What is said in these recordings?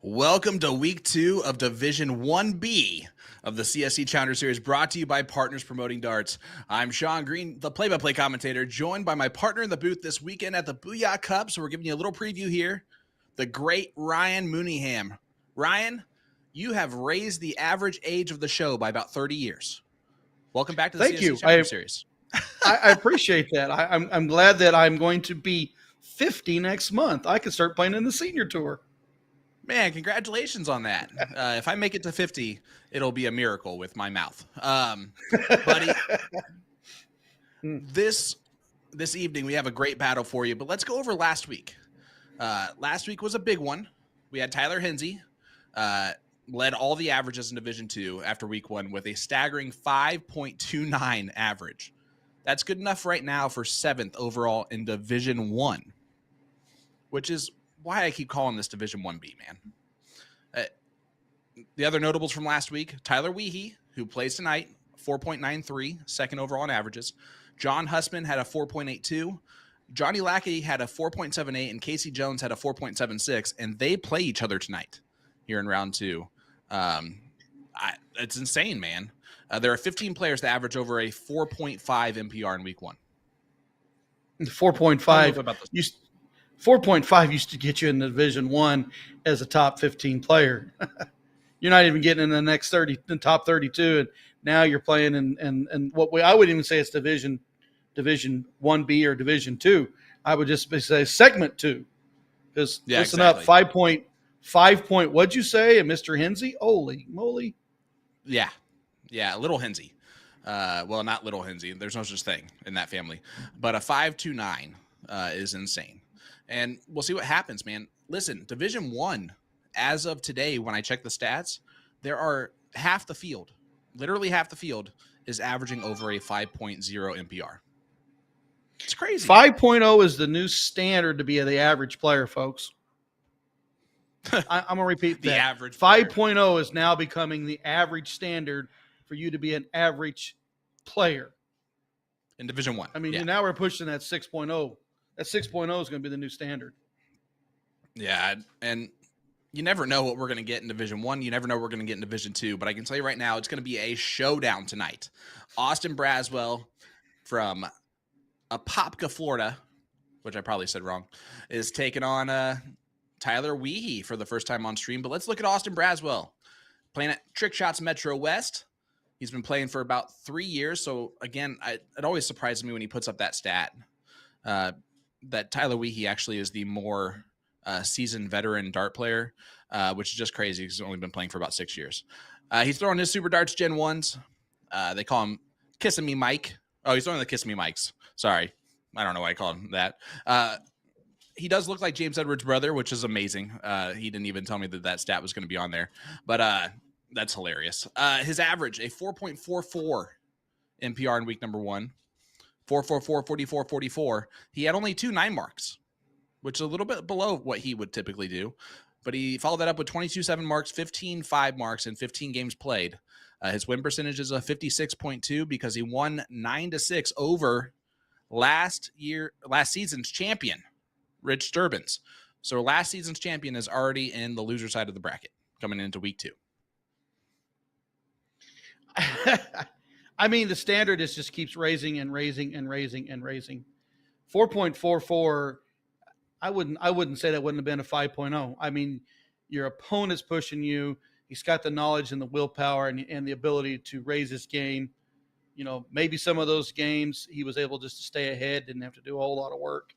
Welcome to week 2 of Division 1B of the CSC Challenger Series, brought to you by Partners Promoting Darts. I'm Sean Green, the play-by-play commentator, joined by my partner in the booth this weekend at the Booyah Cup. So we're giving you a little preview here, the great Ryan Mooneyham. Ryan, you have raised the average age of the show by about 30 years. Welcome back to the CSC Challenger Series. I appreciate that. I'm glad that I'm going to be 50 next month. I can start playing in the senior tour. Man, congratulations on that. If I make it to 50, it'll be a miracle with my mouth. Buddy, this evening we have a great battle for you, but let's go over last week. Last week was a big one. We had Tyler Hinsey, led all the averages in Division 2 after week 1 with a staggering 5.29 average. That's good enough right now for 7th overall in Division 1, which is why I keep calling this Division 1B, man. The other notables from last week, Tyler Wiehe, who plays tonight, 4.93, second overall in averages. John Hussman had a 4.82. Johnny Lackey had a 4.78, and Casey Jones had a 4.76, and they play each other tonight here in round 2. It's insane, man. There are 15 players that average over a 4.5 MPR in week 1. 4.5. 4.5 used to get you in Division 1 as a top 15 player. You're not even getting in the next 30, the top 32, and now you're playing in what I wouldn't even say it's Division 1B or Division 2. I would just say Segment 2. Because listen exactly. Up, 5.5. What'd you say? And Mr. Hinsey? Holy moly! Yeah, little Hinsey. Well, not little Hinsey. There's no such thing in that family, but a 5.29 is insane. And we'll see what happens, man. Listen, Division 1, as of today, when I check the stats, there are half the field, literally half the field, is averaging over a 5.0 MPR. It's crazy. 5.0 is the new standard to be the average player, folks. I'm going to repeat that. The average 5.0 is now becoming the average standard for you to be an average player. In Division 1. I mean, now we're pushing that 6.0. That 6.0 is going to be the new standard. Yeah, and you never know what we're going to get in Division 1. You never know what we're going to get in Division 2. But I can tell you right now, it's going to be a showdown tonight. Austin Braswell from Apopka, Florida, which I probably said wrong, is taking on Tyler Wiehe for the first time on stream. But let's look at Austin Braswell. Playing at Trick Shots Metro West. He's been playing for about 3 years. So, again, it always surprises me when he puts up that stat. That Tyler Wiehe actually is the more seasoned veteran dart player, which is just crazy because he's only been playing for about 6 years. He's throwing his Super Darts Gen 1s. They call him Kissing Me Mike. Oh, he's throwing the Kiss Me Mikes. Sorry. I don't know why I called him that. He does look like James Edwards' brother, which is amazing. He didn't even tell me that stat was going to be on there. But that's hilarious. His average, a 4.44 MPR in week number 1. 444, 44, 44. He had only 2 9 marks, which is a little bit below what he would typically do. But he followed that up with 22 7 marks, 15 5 marks, and 15 games played. His win percentage is a 56.2 because he won 9-6 over last season's champion, Rich Durbins. So last season's champion is already in the loser side of the bracket coming into week 2. I mean, the standard just keeps raising and raising and raising and raising. 4.44, I wouldn't say that wouldn't have been a 5.0. I mean, your opponent's pushing you. He's got the knowledge and the willpower and the ability to raise his game. You know, maybe some of those games he was able just to stay ahead, didn't have to do a whole lot of work.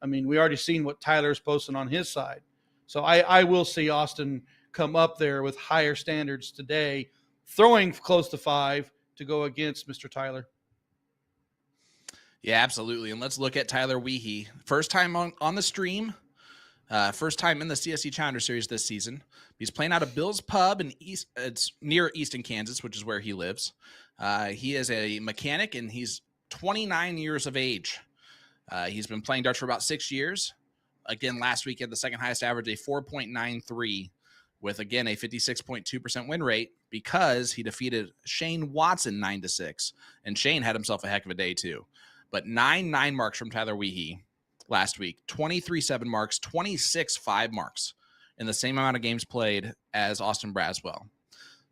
I mean, we already seen what Tyler's posting on his side. So I will see Austin come up there with higher standards today, throwing close to 5 to go against Mr. Tyler. Yeah, absolutely. And let's look at Tyler Wiehe. First time on the stream, first time in the CSC Challenger Series this season. He's playing out of Bill's Pub in it's near Easton, Kansas, which is where he lives. He is a mechanic, and he's 29 years of age. He's been playing darts for about 6 years. Again, last week he had the second highest average, a 4.93, with, again, a 56.2% win rate because he defeated Shane Watson 9-6. And Shane had himself a heck of a day, too. But 9 marks from Tyler Wiehe last week, 23 7 marks, 26 5 marks. in the same amount of games played as Austin Braswell.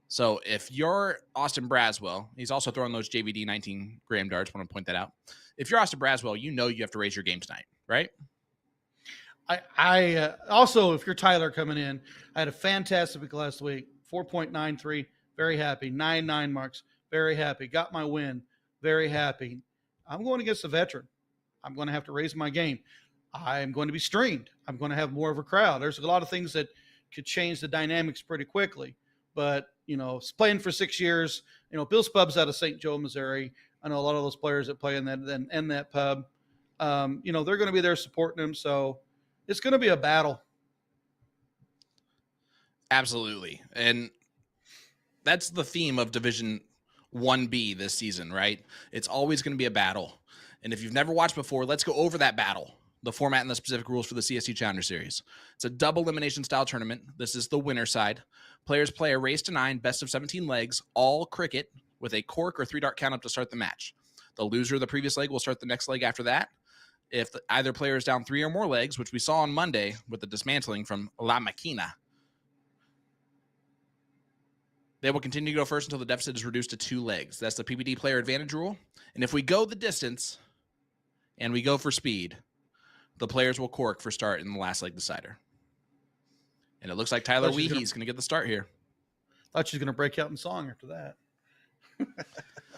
So if you're Austin Braswell, he's also throwing those JVD 19 gram darts. I want to point that out. If you're Austin Braswell, you know you have to raise your game tonight, right? I also, if you're Tyler coming in, I had a fantastic week last week. 4.93, very happy. 9 marks, very happy. Got my win, very happy. I'm going against a veteran. I'm going to have to raise my game. I'm going to be streamed. I'm going to have more of a crowd. There's a lot of things that could change the dynamics pretty quickly. But, playing for 6 years, Bill Spub's out of St. Joe, Missouri. I know a lot of those players that play in that pub. They're going to be there supporting him. So it's going to be a battle. Absolutely. And that's the theme of Division 1B this season, right? It's always going to be a battle. And if you've never watched before, let's go over that battle, the format and the specific rules for the CSC Challenger Series. It's a double elimination style tournament. This is the winner side. Players play a race to 9, best of 17 legs, all cricket with a cork or 3-dart count up to start the match. The loser of the previous leg will start the next leg after that. If either player is down 3 or more legs, which we saw on Monday with the dismantling from La Maquina, they will continue to go first until the deficit is reduced to 2 legs. That's the PBD player advantage rule. And if we go the distance and we go for speed, the players will cork for start in the last leg decider. And it looks like Tyler Wiehe is going to get the start here. Thought she's going to break out in song after that.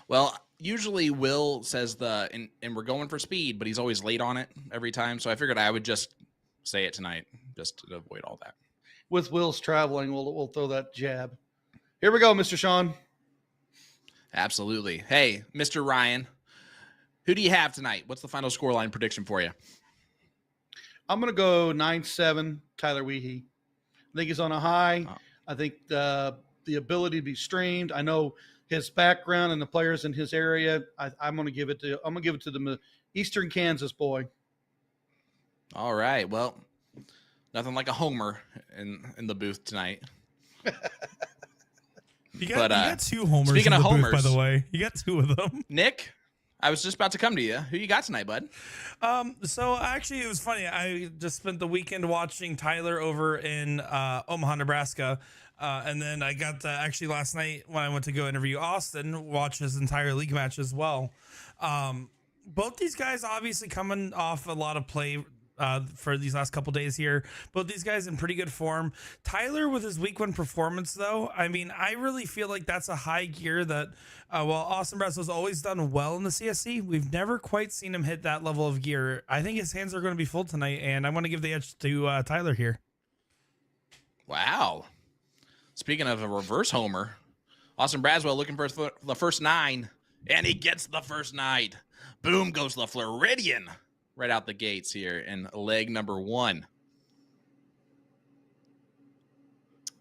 Well, usually Will says and we're going for speed, but he's always late on it every time. So I figured I would just say it tonight just to avoid all that. With Will's traveling, we'll throw that jab. Here we go, Mr. Sean. Absolutely. Hey, Mr. Ryan, who do you have tonight? What's the final scoreline prediction for you? I'm going to go 9-7, Tyler Wiehe. I think he's on a high. Oh. I think the ability to be streamed. I know his background and the players in his area. I'm going to give it to the Eastern Kansas boy. All right. Well, nothing like a homer in the booth tonight. You got 2 homers. Speaking of homers, booth, by the way, you got 2 of them. Nick, I was just about to come to you. Who you got tonight, bud? So actually, it was funny. I just spent the weekend watching Tyler over in Omaha, Nebraska, and then I got to actually last night when I went to go interview Austin, watch his entire league match as well. Both these guys obviously coming off a lot of play for these last couple days here. Both these guys in pretty good form. Tyler with his week 1 performance, though, I mean, I really feel like that's a high gear that while Austin Braswell's always done well in the CSC, we've never quite seen him hit that level of gear. I think his hands are going to be full tonight, and I'm going to give the edge to Tyler here. Wow. Speaking of a reverse homer, Austin Braswell looking for the first 9, and he gets the first 9. Boom goes the Floridian. Right out the gates here in leg number 1.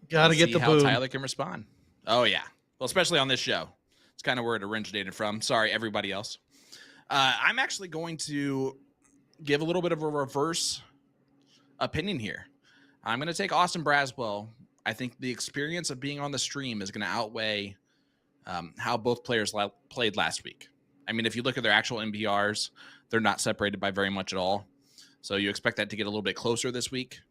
Got to get the how boom. Tyler can respond. Oh, yeah. Well, especially on this show. It's kind of where it originated from. Sorry, everybody else. I'm actually going to give a little bit of a reverse opinion here. I'm going to take Austin Braswell. I think the experience of being on the stream is going to outweigh how both players played last week. I mean, if you look at their actual MBRs, they're not separated by very much at all. So you expect that to get a little bit closer this week.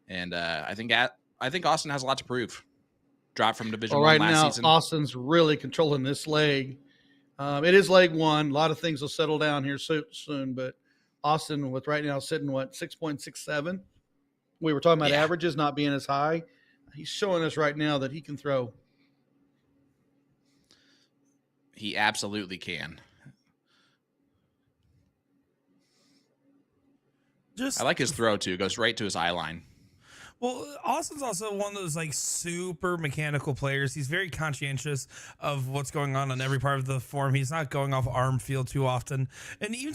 And I think Austin has a lot to prove. Drop from Division 1 last season. Right now, Austin's really controlling this leg. It is leg 1. A lot of things will settle down here soon. But Austin, with right now sitting, 6.67? We were talking about averages not being as high. He's showing us right now that he can throw. He absolutely can. I like his throw, too. It goes right to his eye line. Well, Austin's also one of those super mechanical players. He's very conscientious of what's going on every part of the form. He's not going off arm feel too often. And even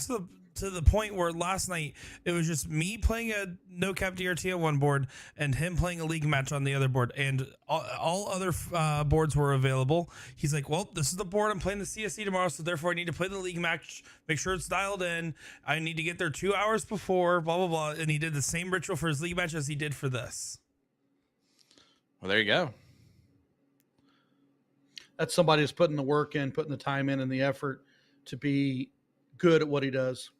to the point where last night it was just me playing a no cap DRT on one board and him playing a league match on the other board, and all other boards were available. He's like, well, this is the board I'm playing the CSC tomorrow, so therefore I need to play the league match, make sure it's dialed in. I need to get there 2 hours before, blah blah blah. And he did the same ritual for his league match as he did for this. Well, there you go. That's somebody who's putting the work in, putting the time in and the effort to be good at what he does.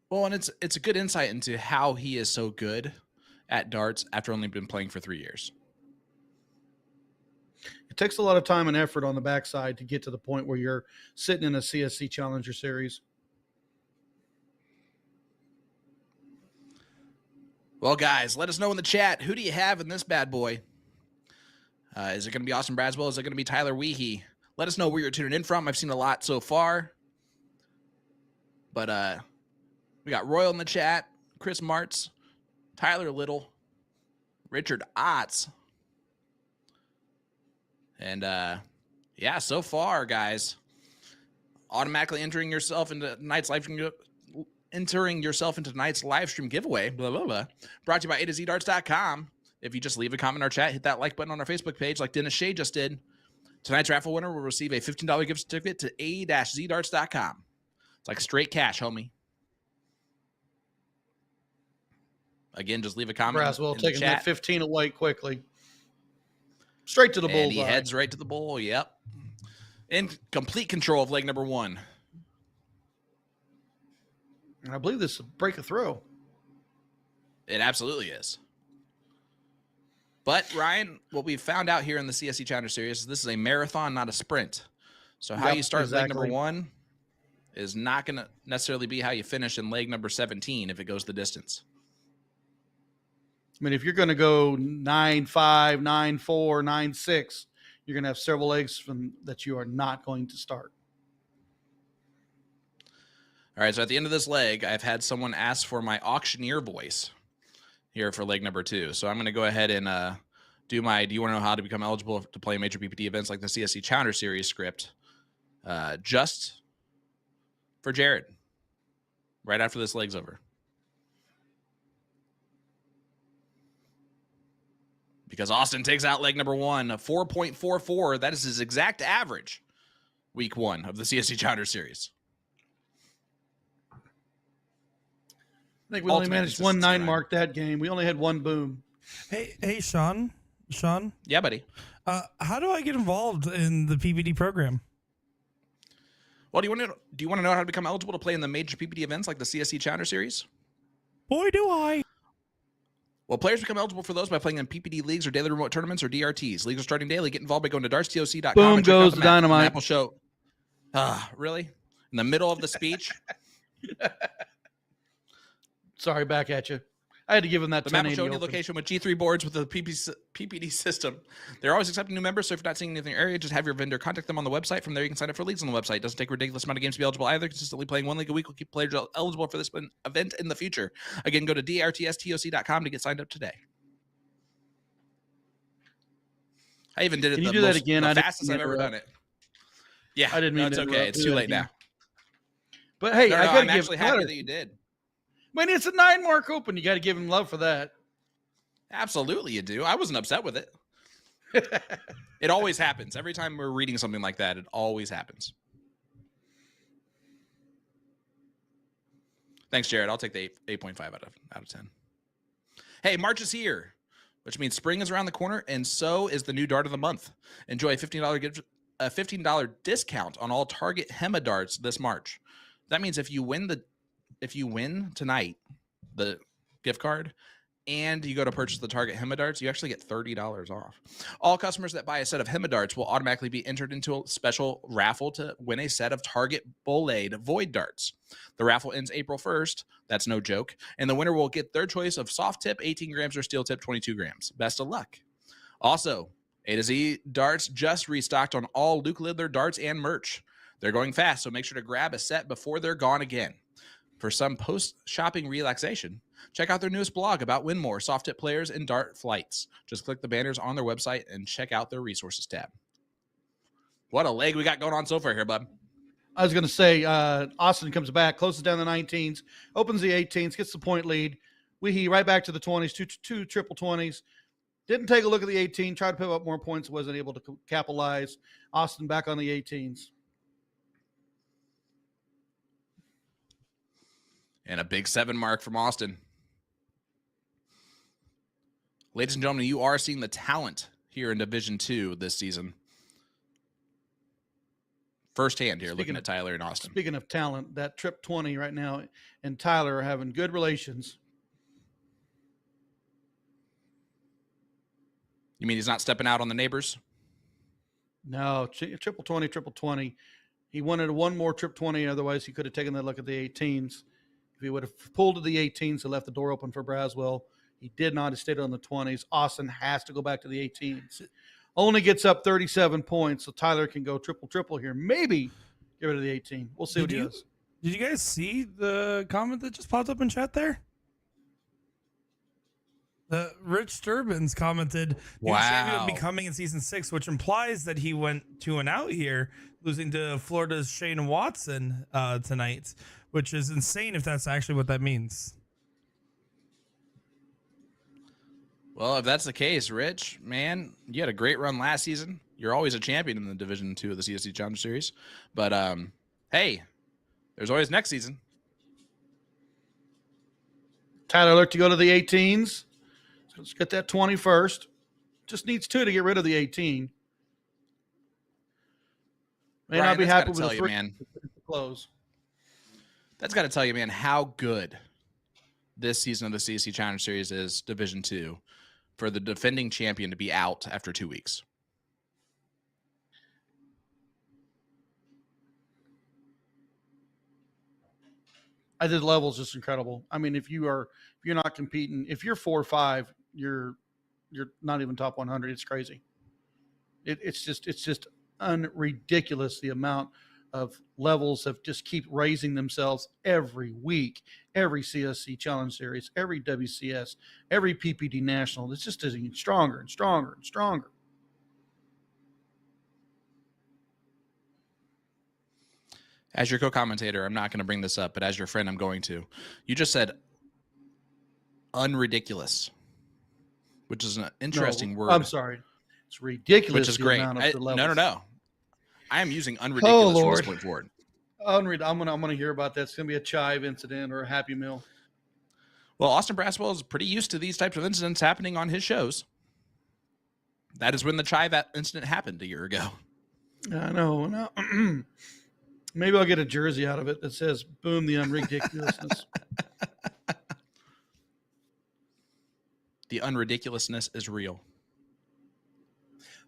Well, and it's a good insight into how he is so good at darts after only been playing for 3 years. It takes a lot of time and effort on the backside to get to the point where you're sitting in a CSC Challenger Series. Well, guys, let us know in the chat. Who do you have in this bad boy? Is it going to be Austin Braswell? Is it going to be Tyler Wiehe? Let us know where you're tuning in from. I've seen a lot so far. But we got Royal in the chat, Chris Martz, Tyler Little, Richard Otts. And, yeah, so far, guys, automatically entering yourself into tonight's live stream giveaway, blah, blah, blah, brought to you by A2ZDarts.com. If you just leave a comment in our chat, hit that like button on our Facebook page like Dennis Shea just did. Tonight's raffle winner will receive a $15 gift certificate to A-ZDarts.com. It's like straight cash, homie. Again, just leave a comment. Braswell taking that 15 away quickly. Straight to the bullseye. And he heads right to the bull. Yep. In complete control of leg number 1. And I believe this is a break of throw. It absolutely is. But, Ryan, what we found out here in the CSC Challenger Series is this is a marathon, not a sprint. So how you start leg number 1 is not going to necessarily be how you finish in leg number 17 if it goes the distance. I mean, if you're going to go 9-5, 9-4, 9-6, you're going to have several legs from that you are not going to start. All right, so at the end of this leg, I've had someone ask for my auctioneer voice here for leg number 2. So I'm going to go ahead and do my "Do you want to know how to become eligible to play major PPT events like the CSC Challenger Series" script just for Jared right after this leg's over. Because Austin takes out leg number 1, a 4.44. That is his exact average week 1 of the CSC Challenger Series. I think we only managed 1 9 mark that game. We only had 1 boom. Hey, Sean. Sean? Yeah, buddy. How do I get involved in the PPD program? Well, do you want to know how to become eligible to play in the major PPD events like the CSC Challenger Series? Boy, do I. Well, players become eligible for those by playing in PPD leagues or daily remote tournaments or DRTs. Leagues are starting daily. Get involved by going to dartstoc.com. Boom and check goes out the dynamite. Map will show. Really? In the middle of the speech? Sorry, back at you. I had to give him that. The map will show any location with G3 boards with the PPD system. They're always accepting new members, so if you're not seeing anything in your area, just have your vendor contact them on the website. From there, you can sign up for leagues on the website. It doesn't take a ridiculous amount of games to be eligible either. Consistently playing 1 league a week will keep players eligible for this event in the future. Again, go to drtstoc.com to get signed up today. I even did it the fastest I've ever done it. Yeah, I didn't mean it's okay. It's too late now. But hey, I'm actually happy that you did. When it's a 9 mark open, you got to give him love for that. Absolutely, you do. I wasn't upset with it. It always happens. Every time we're reading something like that, it always happens. Thanks, Jared. I'll take the 8.5 out of 10. Hey, March is here, which means spring is around the corner, and so is the new dart of the month. Enjoy a $15 discount on all Target HEMA darts this March. That means if you win tonight, the gift card, and you go to purchase the Target HEMA darts, you actually get $30 off. All customers that buy a set of HEMA darts will automatically be entered into a special raffle to win a set of Target Bolade Void darts. The raffle ends April 1st. That's no joke. And the winner will get their choice of soft tip 18 grams or steel tip 22 grams. Best of luck. Also, A to Z Darts just restocked on all Luke Lidler darts and merch. They're going fast, so make sure to grab a set before they're gone again. For some post-shopping relaxation, check out their newest blog about win more soft tip players and dart flights. Just click the banners on their website and check out their resources tab. What a leg we got going on so far here, bud. I was going to say, Austin comes back, closes down the 19s, opens the 18s, gets the point lead. Wiehe right back to the 20s, two triple 20s. Didn't take a look at the 18, tried to pick up more points, wasn't able to capitalize. Austin back on the 18s. And a big 7 mark from Austin. Ladies and gentlemen, you are seeing the talent here in Division 2 this season. Firsthand here, looking at Tyler and Austin. Speaking of talent, that Trip 20 right now and Tyler are having good relations. You mean he's not stepping out on the neighbors? No, triple 20. He wanted one more trip 20. Otherwise, he could have taken that look at the 18s. If he would have pulled to the 18s and left the door open for Braswell, he did not. He stayed on the 20s. Austin has to go back to the 18s. Only gets up 37 points, so Tyler can go triple here. Maybe get rid of the 18. We'll see what he does. Did you guys see the comment that just popped up in chat there? Rich Sturbins commented, "New champion will be coming in season 6," which implies that he went 2-0 here, losing to Florida's Shane Watson tonight, which is insane if that's actually what that means. Well, if that's the case, Rich, man, you had a great run last season. You're always a champion in the Division 2 of the CSC Challenge Series. But, hey, there's always next season. Tyler looked to go to the 18s. So let's get that 20 first. Just needs 2 to get rid of the 18. May Brian, not be happy with the 3 man. Close. That's got to tell you, man, how good this season of the CSC Challenge Series is, Division 2, for the defending champion to be out after 2 weeks. I did levels just incredible. I mean, if you're not competing, if you're 4 or 5, you're not even top 100. It's crazy. It's just ridiculous the amount of levels that just keep raising themselves every week, every CSC Challenge Series, every WCS, every PPD National. It's just getting stronger and stronger and stronger. As your co-commentator, I'm not going to bring this up, but as your friend, I'm going to. You just said unridiculous, which is an interesting word. I'm sorry. It's ridiculous. Which is great. No. I am using unridiculous from this point forward. I'm gonna hear about that. It's gonna be a chive incident or a Happy Meal. Well, Austin Braswell is pretty used to these types of incidents happening on his shows. That is when the chive incident happened a year ago. I know. No. Maybe I'll get a jersey out of it that says "Boom the unridiculousness." The unridiculousness is real.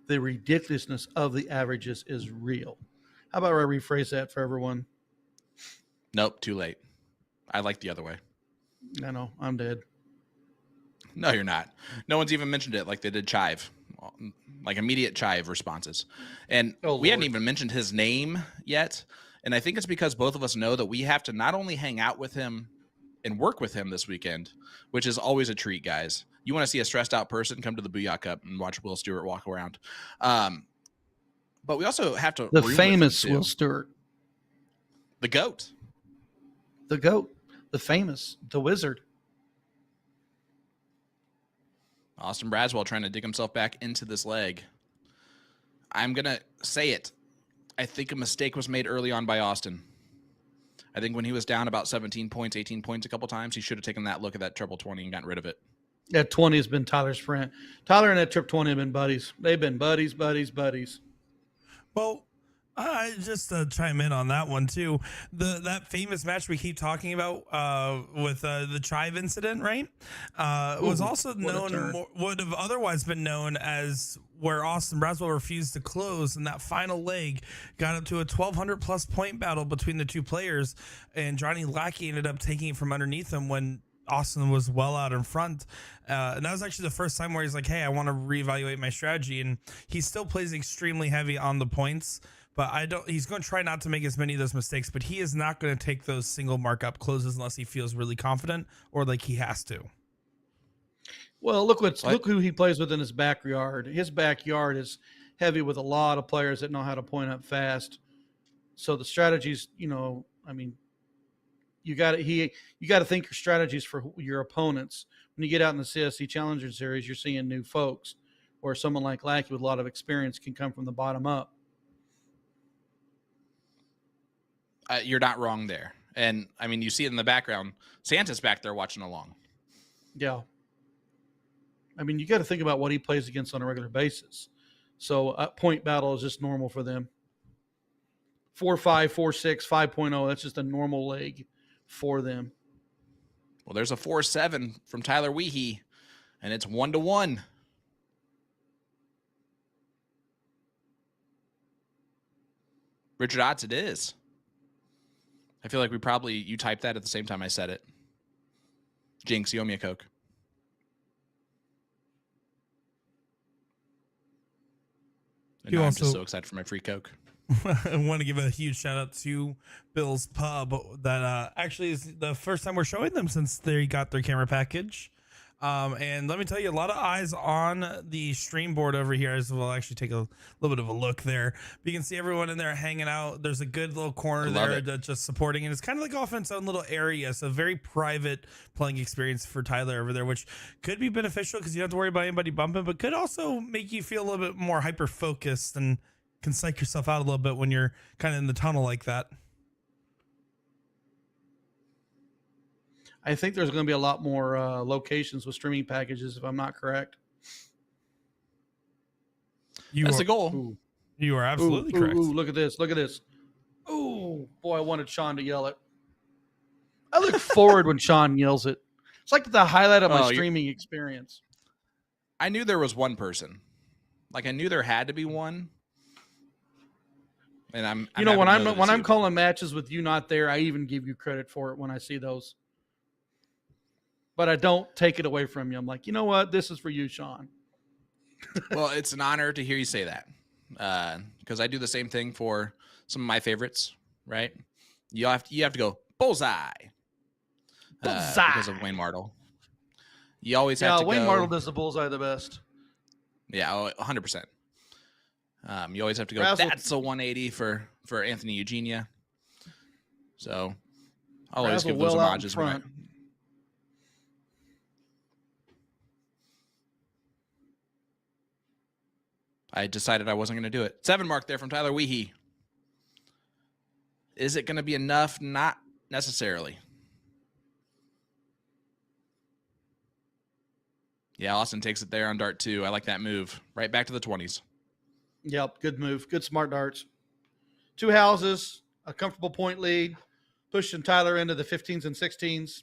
The ridiculousness of the averages is real. How about I rephrase that for everyone? Nope, too late. I like the other way. I know, I'm dead. No, you're not. No one's even mentioned it like they did chive, like immediate chive responses. And we hadn't even mentioned his name yet. And I think it's because both of us know that we have to not only hang out with him and work with him this weekend, which is always a treat, guys. You want to see a stressed out person, come to the Booyah Cup and watch Will Stewart walk around. But we also have to the famous Will Stewart, the GOAT, the famous, the wizard. Austin Braswell trying to dig himself back into this leg. I'm going to say it. I think a mistake was made early on by Austin. I think when he was down about 17 points, 18 points a couple times, he should have taken that look at that triple 20 and gotten rid of it. That 20 has been Tyler's friend. Tyler and that trip 20 have been buddies. They've been buddies. Well, I just chime in on that one too. That famous match we keep talking about with the chive incident, right? Was also known, would have otherwise been known as where Austin Braswell refused to close, and that final leg got up to a 1,200 plus point battle between the two players, and Johnny Lackey ended up taking it from underneath him when Austin was well out in front. And that was actually the first time where he's like, hey, I want to reevaluate my strategy. And he still plays extremely heavy on the points, but he's going to try not to make as many of those mistakes, but he is not going to take those single markup closes unless he feels really confident or like he has to. Well, look who he plays with in his backyard. His backyard is heavy with a lot of players that know how to point up fast. So the strategies, you got to think your strategies for your opponents. When you get out in the CSC Challenger Series, you're seeing new folks, where someone like Lackey with a lot of experience can come from the bottom up. You're not wrong there. And, you see it in the background. Santa's back there watching along. Yeah. You got to think about what he plays against on a regular basis. So a point battle is just normal for them. 4-5, 4-6, 5.0, that's just a normal leg for them. Well, there's a 4-7 from Tyler Wiehe, and it's 1-1. Richard Otts, it is. I feel like you typed that at the same time I said it. Jinx, you owe me a Coke. And now I'm just so excited for my free Coke. I want to give a huge shout out to Bill's Pub that actually is the first time we're showing them since they got their camera package. And let me tell you, a lot of eyes on the stream board over here as well. Actually take a little bit of a look there. You can see everyone in there hanging out. There's a good little corner there that's just supporting. And it's kind of like off in its own little area. So very private playing experience for Tyler over there, which could be beneficial because you don't have to worry about anybody bumping, but could also make you feel a little bit more hyper-focused and can psych yourself out a little bit when you're kind of in the tunnel like that. I think there's going to be a lot more locations with streaming packages, if I'm not correct. That's the goal. Ooh. You are absolutely correct. Ooh, look at this. Look at this. Oh, boy, I wanted Sean to yell it. I look forward when Sean yells it. It's like the highlight of my streaming experience. I knew there was one person. Like, I knew there had to be one. And when I'm calling matches with you not there, I even give you credit for it when I see those. But I don't take it away from you. I'm like, you know what? This is for you, Sean. Well, it's an honor to hear you say that. Because I do the same thing for some of my favorites, right? You have to go bullseye. Bullseye. Because of Wayne Martle. You always have to Wayne Martle does the bullseye the best. Yeah, 100%. You always have to go, Braswell. That's a 180 for Anthony Eugenia. So I'll always give those homages. I decided I wasn't going to do it. 7 mark there from Tyler Wiehe. Is it going to be enough? Not necessarily. Yeah, Austin takes it there on dart 2. I like that move. Right back to the 20s. Yep, good move. Good smart darts. 2 houses, a comfortable point lead, pushing Tyler into the 15s and 16s.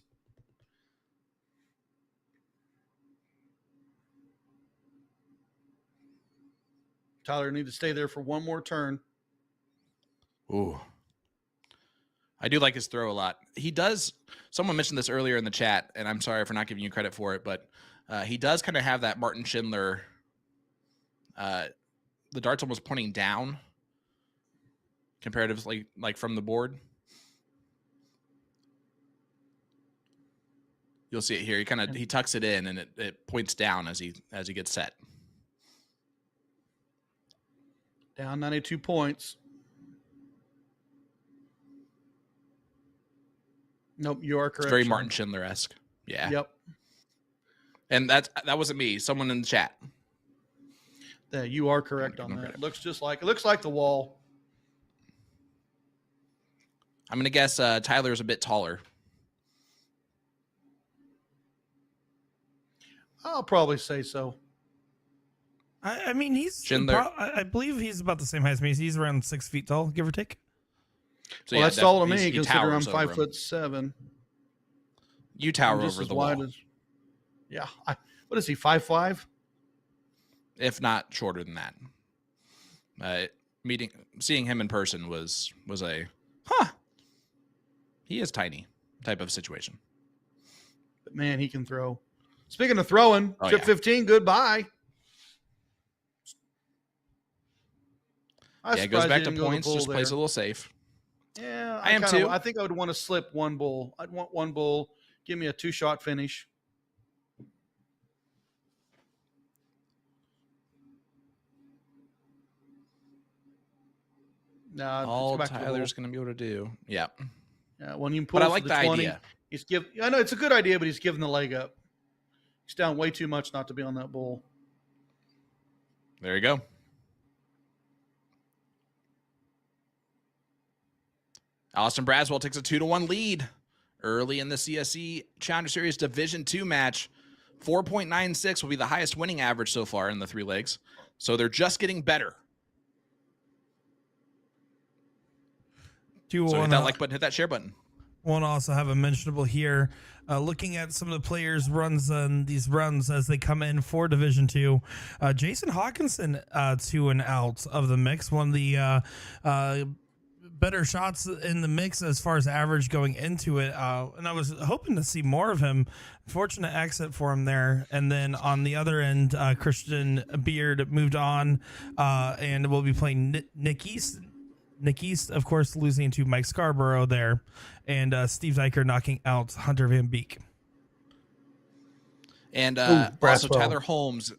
Tyler need to stay there for one more turn. Ooh. I do like his throw a lot. He does. Someone mentioned this earlier in the chat, and I'm sorry for not giving you credit for it, but he does kind of have that Martin Schindler. The dart's almost pointing down comparatively, like from the board. You'll see it here. He tucks it in, and it points down as he gets set. Down 92 points. Nope, you are correct. It's very Martin Schindler-esque. Yeah. Yep. And that wasn't me. Someone in the chat. Yeah, you are correct on that. It looks like the wall. I'm gonna guess Tyler's a bit taller. I'll probably say so. I mean, he's Schindler. I believe he's about the same height as me. He's around 6 feet tall, give or take. So well, that's tall to me, considering I'm 5'7". You tower over the wall. Yeah. What is he, 5'5"? If not shorter than that. Seeing him in person was a he is tiny type of situation. But man, he can throw. Speaking of throwing, chip 15, goodbye. Yeah, it goes back to points, just plays a little safe. Yeah, I am too. I think I would want to slip one bull. I'd want one bull. Give me a 2-shot finish. All Tyler's going to be able to do. Yeah. Yeah. When you pull, but I like the 20, idea. I know it's a good idea, but he's giving the leg up. He's down way too much not to be on that bull. There you go. Austin Braswell takes a 2-1 lead early in the CSC Challenger Series Division II match. 4.96 will be the highest winning average so far in the 3 legs. So they're just getting better. So hit that like button, hit that share button. Want to also have a mentionable here. Looking at some of the players' runs on these runs as they come in for Division II. Jason Hawkinson 2 and out of the mix. One of the better shots in the mix as far as average going into it. And I was hoping to see more of him. Fortunate exit for him there. And then on the other end, Christian Beard moved on and will be playing Nick East. Nick East, of course, losing to Mike Scarborough there. And Steve Diker knocking out Hunter Van Beek. And also Braswell.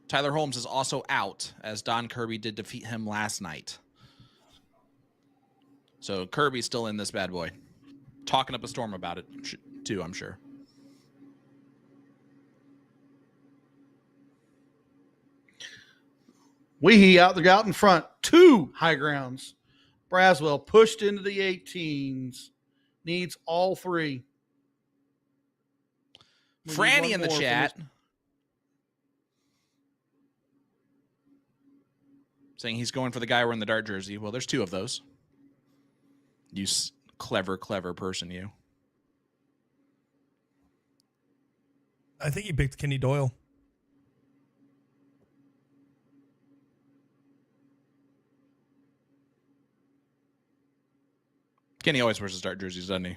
Tyler Holmes is also out, as Don Kirby did defeat him last night. So Kirby's still in this bad boy. Talking up a storm about it, too, I'm sure. Wiehe out in front. 2 high grounds. Braswell pushed into the 18s. Needs all 3. Franny in the chat saying he's going for the guy wearing the dart jersey. Well, there's 2 of those. You clever person, you. I think he picked Kenny Doyle. Kenny always wears his dart jerseys, doesn't he?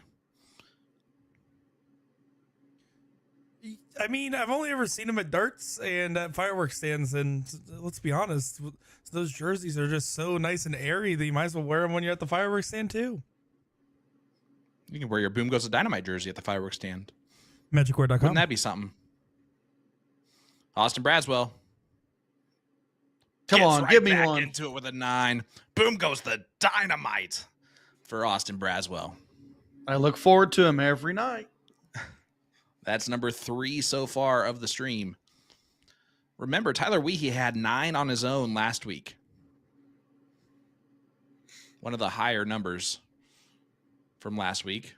I mean, I've only ever seen him at darts and at fireworks stands, and let's be honest, those jerseys are just so nice and airy that you might as well wear them when you're at the fireworks stand too. You can wear your Boom Goes the Dynamite jersey at the fireworks stand. Magicwear.com. Wouldn't that be something? Austin Braswell. Come on, right give me back one. into it with a 9. Boom goes the dynamite for Austin Braswell. I look forward to him every night. That's number 3 so far of the stream. Remember, Tyler Wiehe had 9 on his own last week. One of the higher numbers from last week.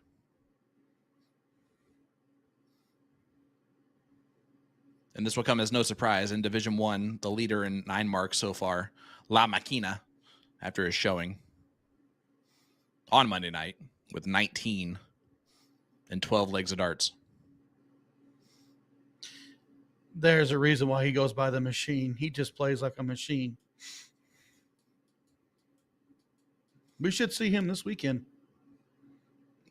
And this will come as no surprise. In Division 1, the leader in 9 marks so far, La Maquina, after his showing on Monday night with 19 and 12 legs of darts. There's a reason why he goes by the machine. He just plays like a machine. We should see him this weekend.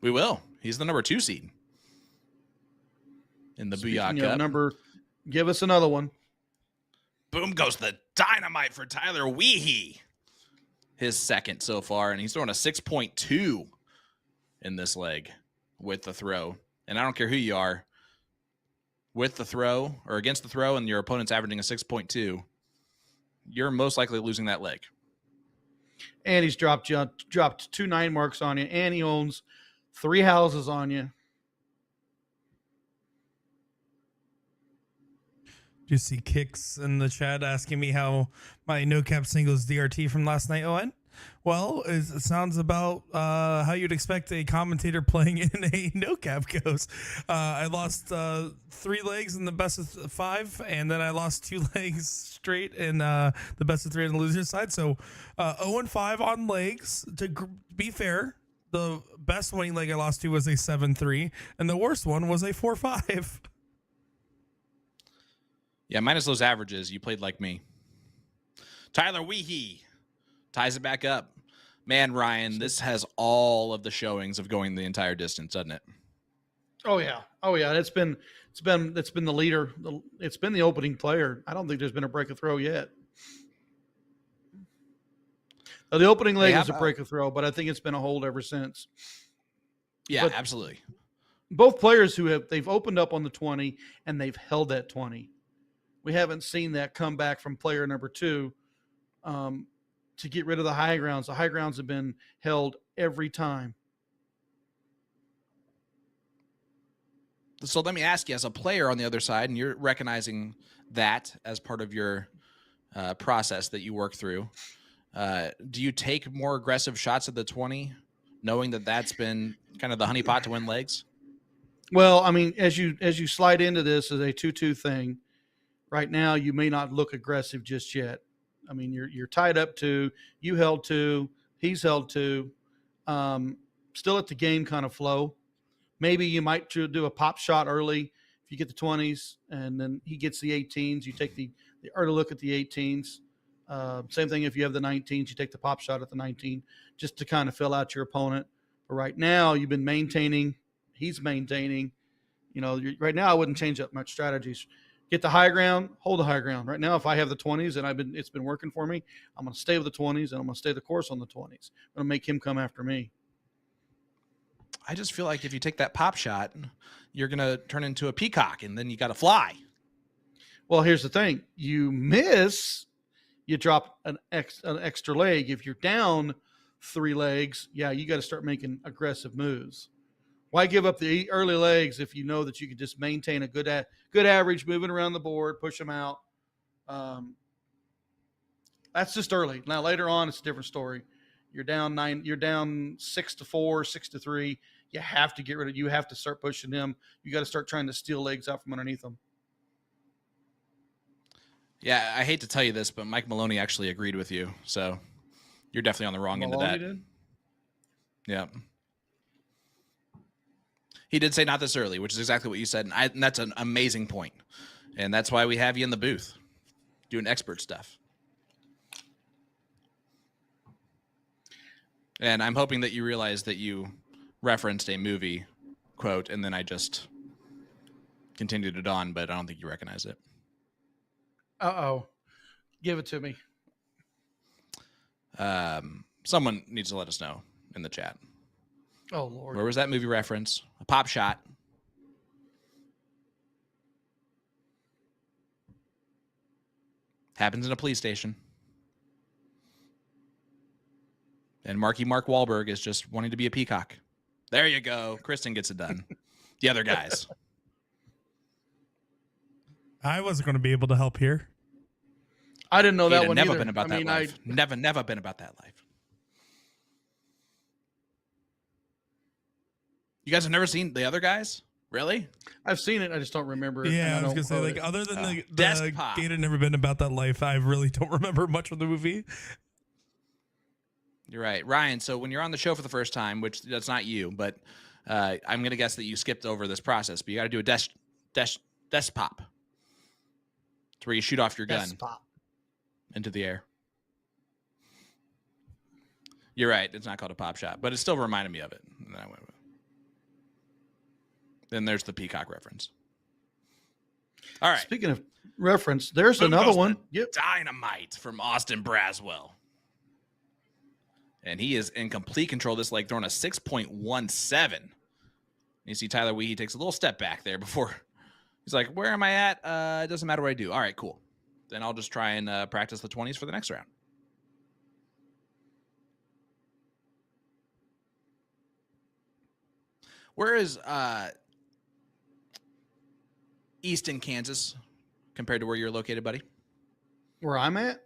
We will. He's the number 2 seed in the Booyah Cup. Give us another one. Boom goes the dynamite for Tyler Wiehe. His second so far, and he's throwing a 6.2 in this leg with the throw. And I don't care who you are, with the throw or against the throw, and your opponent's averaging a 6.2, you're most likely losing that leg. And he's dropped 2 9 marks on you, and he owns 3 houses on you. Do you see Kicks in the chat asking me how my no cap singles DRT from last night went? Well, it sounds about how you'd expect a commentator playing in a no cap goes. I lost 3 legs in the best of 5, and then I lost 2 legs straight in the best of 3 on the loser side. So 0-5 on legs. To be fair, the best winning leg I lost to was a 7-3, and the worst one was a 4-5. Yeah, minus those averages, you played like me. Tyler Wiehe ties it back up. Man, Ryan, this has all of the showings of going the entire distance, doesn't it? Oh yeah. It's been the leader. It's been the opening player. I don't think there's been a break of throw yet. The opening leg is a break of throw, but I think it's been a hold ever since. Yeah, but absolutely. Both players they've opened up on the 20 and they've held that 20. We haven't seen that come back from player number 2 to get rid of the high grounds. The high grounds have been held every time. So let me ask you, as a player on the other side, and you're recognizing that as part of your process that you work through, do you take more aggressive shots at the 20, knowing that that's been kind of the honeypot to win legs? Well, I mean, as you slide into this as a 2-2 thing, right now you may not look aggressive just yet. I mean, you're tied up 2, you held 2, he's held 2, still at the game kind of flow. Maybe you might do a pop shot early if you get the 20s, and then he gets the 18s. You take the early look at the 18s. Same thing if you have the 19s, you take the pop shot at the 19 just to kind of fill out your opponent. But right now, you've been maintaining. He's maintaining. Right now I wouldn't change up much strategies. Get the high ground, hold the high ground. Right now, if I have the 20s and it's been working for me, I'm going to stay with the 20s and I'm going to stay the course on the 20s. I'm going to make him come after me. I just feel like if you take that pop shot, you're going to turn into a peacock and then you got to fly. Well, here's the thing. You miss, you drop an extra leg. If you're down 3 legs, yeah, you got to start making aggressive moves. Why give up the early legs if you know that you can just maintain a good average moving around the board, push them out? That's just early. Now later on, it's a different story. You're down 6-4, 6-3. You have to get rid of. You have to start pushing them. You got to start trying to steal legs out from underneath them. Yeah, I hate to tell you this, but Mike Maloney actually agreed with you, so you're definitely on the wrong end of that. Did? Yeah. He did say not this early, which is exactly what you said, and that's an amazing point. And that's why we have you in the booth doing expert stuff. And I'm hoping that you realize that you referenced a movie quote, and then I just continued it on, but I don't think you recognize it. Uh-oh. Give it to me. Someone needs to let us know in the chat. Oh, Lord. Where was that movie reference? A pop shot. Happens in a police station. And Mark Wahlberg is just wanting to be a peacock. There you go. Kristen gets it done. The other guys. I wasn't going to be able to help here. I didn't know that one never either. been about that life. Never been about that life. You guys have never seen the other guys? Really? I've seen it. I just don't remember it. Yeah, I was going to say, like, other than the Desktop. Gate had never been about that life, I really don't remember much of the movie. You're right. Ryan, so when you're on the show for the first time, which that's not you, but I'm going to guess that you skipped over this process, but you got to do a desk pop. It's where you shoot off your gun into the air. You're right. It's not called a pop shot, but it still reminded me of it. And then I went with it. Then there's the peacock reference. All right. Speaking of reference, there's another one. Yep. Dynamite from Austin Braswell. And he is in complete control of this leg, throwing a 6.17. You see Tyler Wiehe takes a little step back there before he's like, where am I at? It doesn't matter what I do. All right, cool. Then I'll just try and practice the 20s for the next round. Where is Easton, Kansas, compared to where you're located, buddy? Where I'm at?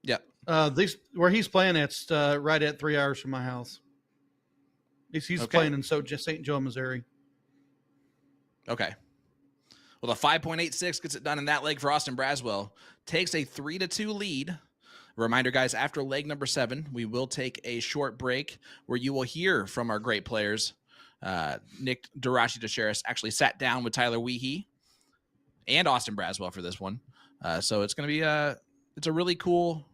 Yep. Where he's playing at's right at 3 hours from my house. He's playing in St. Joe, Missouri. Okay. Well, the 5.86 gets it done in that leg for Austin Braswell. Takes a 3-2 lead. Reminder, guys, after leg number 7, we will take a short break where you will hear from our great players. Nick Darashi DeSheris actually sat down with Tyler Wiehe and Austin Braswell for this one. So it's going to be it's a really cool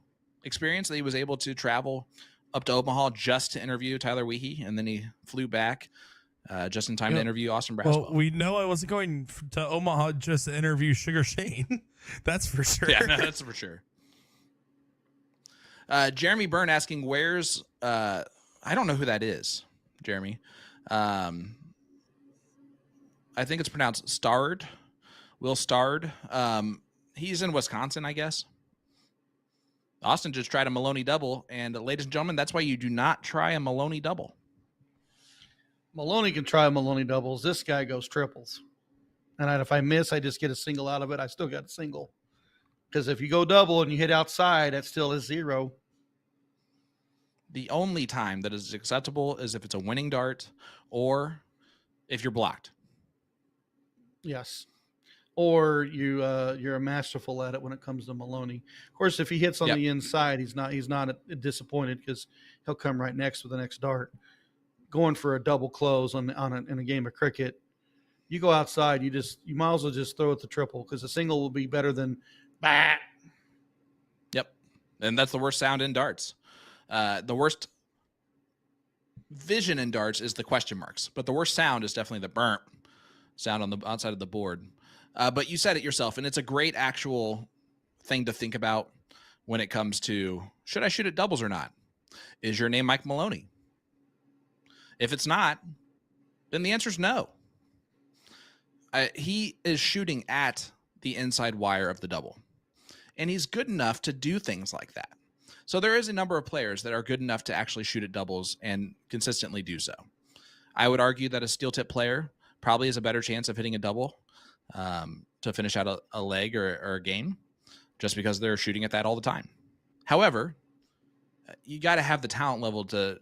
experience that he was able to travel up to Omaha just to interview Tyler Wiehe, and then he flew back just in time to interview Austin Braswell. Well, we know I wasn't going to Omaha just to interview Sugar Shane. That's for sure. Yeah, no, that's for sure. Jeremy Byrne asking, where's I don't know who that is, Jeremy. I think it's pronounced Stard. Will Stard. He's in Wisconsin, I guess. Austin just tried a Maloney double, and ladies and gentlemen, that's why you do not try a Maloney double. Maloney can try Maloney doubles. This guy goes triples. And if I miss, I just get a single out of it. I still got a single. Because if you go double and you hit outside, that still is 0. The only time that is acceptable is if it's a winning dart or if you're blocked. Yes. Or you're a masterful at it when it comes to Maloney. Of course, if he hits on the inside, he's not disappointed because he'll come right next with the next dart. Going for a double close in a game of cricket, you go outside, you might as well just throw it the triple because a single will be better than bat. Yep. And that's the worst sound in darts. The worst vision in darts is the question marks, but the worst sound is definitely the burp sound on the outside of the board. But you said it yourself, and it's a great actual thing to think about when it comes to, should I shoot at doubles or not? Is your name Mike Maloney? If it's not, then the answer is no. He is shooting at the inside wire of the double, and he's good enough to do things like that. So there is a number of players that are good enough to actually shoot at doubles and consistently do so. I would argue that a steel tip player probably has a better chance of hitting a double to finish out a leg or a game, just because they're shooting at that all the time. However, you got to have the talent level to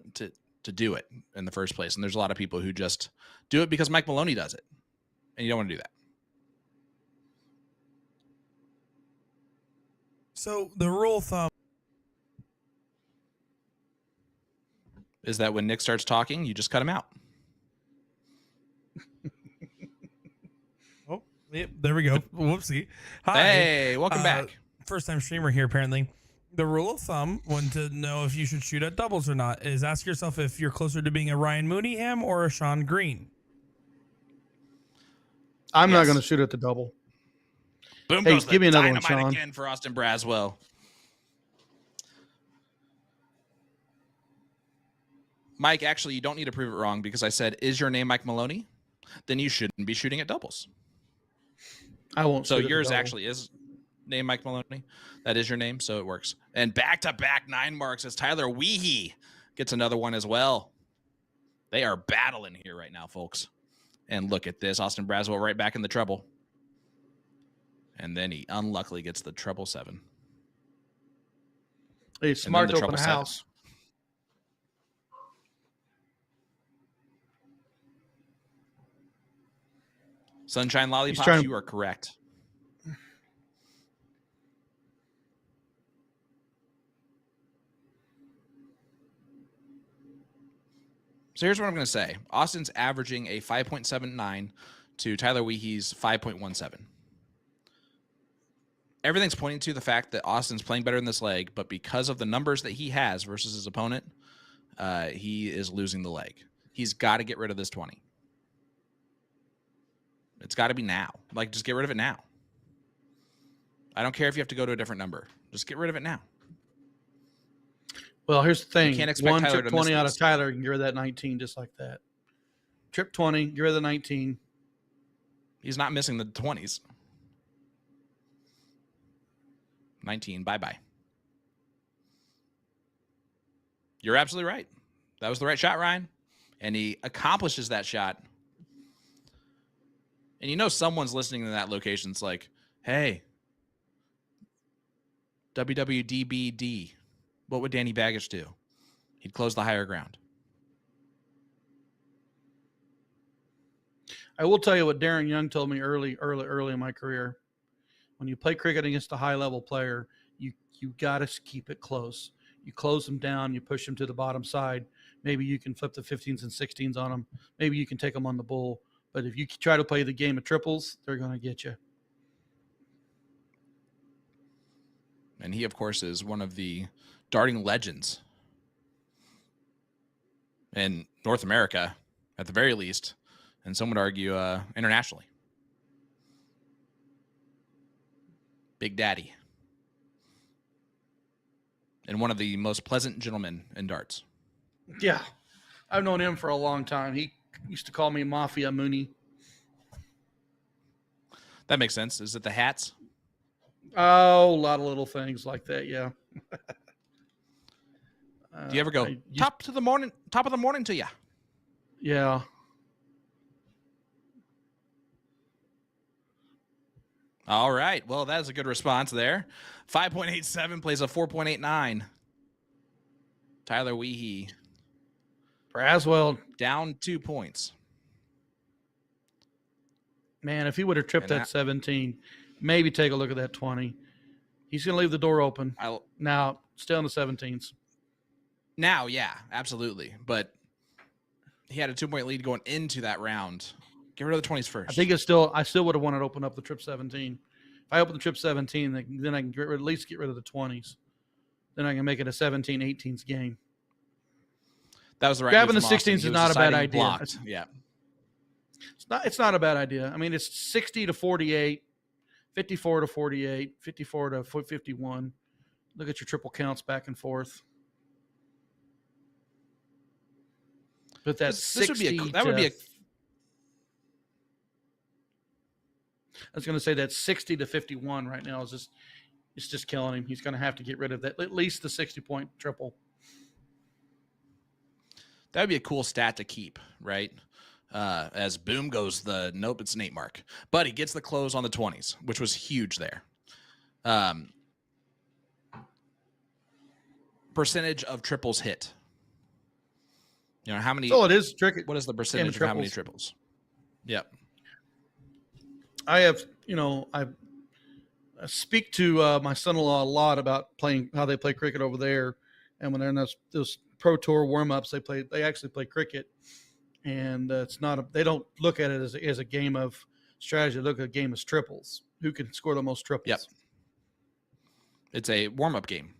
do it in the first place. And there's a lot of people who just do it because Mike Maloney does it, and you don't want to do that. So the rule of thumb is that when Nick starts talking, you just cut him out. Oh, yep, there we go. Whoopsie. Hi. Hey, welcome back. First time streamer here, apparently. The rule of thumb, when to know if you should shoot at doubles or not, is ask yourself if you're closer to being a Ryan Mooneyham or a Sean Green. I'm not going to shoot at the double. Boom Hey, goes give me the another one, dynamite Sean. again for Austin Braswell. Mike, actually, you don't need to prove it wrong, because I said, is your name Mike Maloney? Then you shouldn't be shooting at doubles. I won't. So shoot at the yours double. actually is name Mike Maloney. That is your name, so it works. And back-to-back 9 marks as Tyler Wiehe gets another one as well. They are battling here right now, folks. And look at this. Austin Braswell right back in the treble. And then he unluckily gets the treble 7. Hey, smart to open a treble 7. house. Sunshine Lollipops, trying to- you are correct. So here's what I'm going to say. Austin's averaging a 5.79 to Tyler Weehe's 5.17. Everything's pointing to the fact that Austin's playing better in this leg, but because of the numbers that he has versus his opponent, he is losing the leg. He's got to get rid of this 20. It's got to be now. Like, just get rid of it now. I don't care if you have to go to a different number. Just get rid of it now. Well, here's the thing. can't expect One Tyler trip to miss 20 out this. of Tyler, you can get rid of that 19 just like that. Trip 20, get rid of the 19. He's not missing the 20s. 19, bye-bye. You're absolutely right. That was the right shot, Ryan. And he accomplishes that shot. And you know someone's listening to that location. It's like, hey, WWDBD, what would Danny Baggage do? He'd close the higher ground. I will tell you what Darren Young told me early in my career. When you play cricket against a high-level player, you got to keep it close. You close them down. You push them to the bottom side. Maybe you can flip the 15s and 16s on them. Maybe you can take them on the bull. But if you try to play the game of triples, they're going to get you. And he, of course, is one of the darting legends in North America, at the very least, and some would argue internationally. Big Daddy. And one of the most pleasant gentlemen in darts. Yeah. I've known him for a long time. He used to call me Mafia Mooney. That makes sense. Is it the hats? Oh, a lot of little things like that, yeah. Do you ever go top of the morning to you? Yeah. All right. Well, that's a good response there. 5.87 plays a 4.89. Tyler Wiehe Braswell, down 2 points. man, if he would have tripped And that 17, maybe take a look at that 20. He's going to leave the door open. Now, stay on the 17s. Now, yeah, absolutely. But he had a 2-point lead going into that round. Get rid of the 20s first. I think I still would have wanted to open up the trip 17. If I open the trip 17, then I can at least get rid of the 20s. then I can make it a 17-18s game. That was the right Grabbing move the from Austin. 16s He is was not a bad deciding idea. blocked. Yeah. It's not a bad idea. I mean, it's 60-48, 54-48, 54-51. Look at your triple counts back and forth. But that's 60. That would be a. I was going to say that 60-51 right now it's just killing him. He's going to have to get rid of that, at least the 60-point triple. That would be a cool stat to keep, right? As boom goes nope, it's an 8 mark. But he gets the close on the 20s, which was huge there. Percentage of triples hit. You know, how many? Oh, it is tricky. What is the percentage of how many triples? Yep. I have, I speak to my son-in-law a lot about how they play cricket over there. And when they're in those pro tour warm-ups, they actually play cricket. And they don't look at it as a game of strategy. They look at a game as triples. Who can score the most triples? Yep. It's a warm-up game.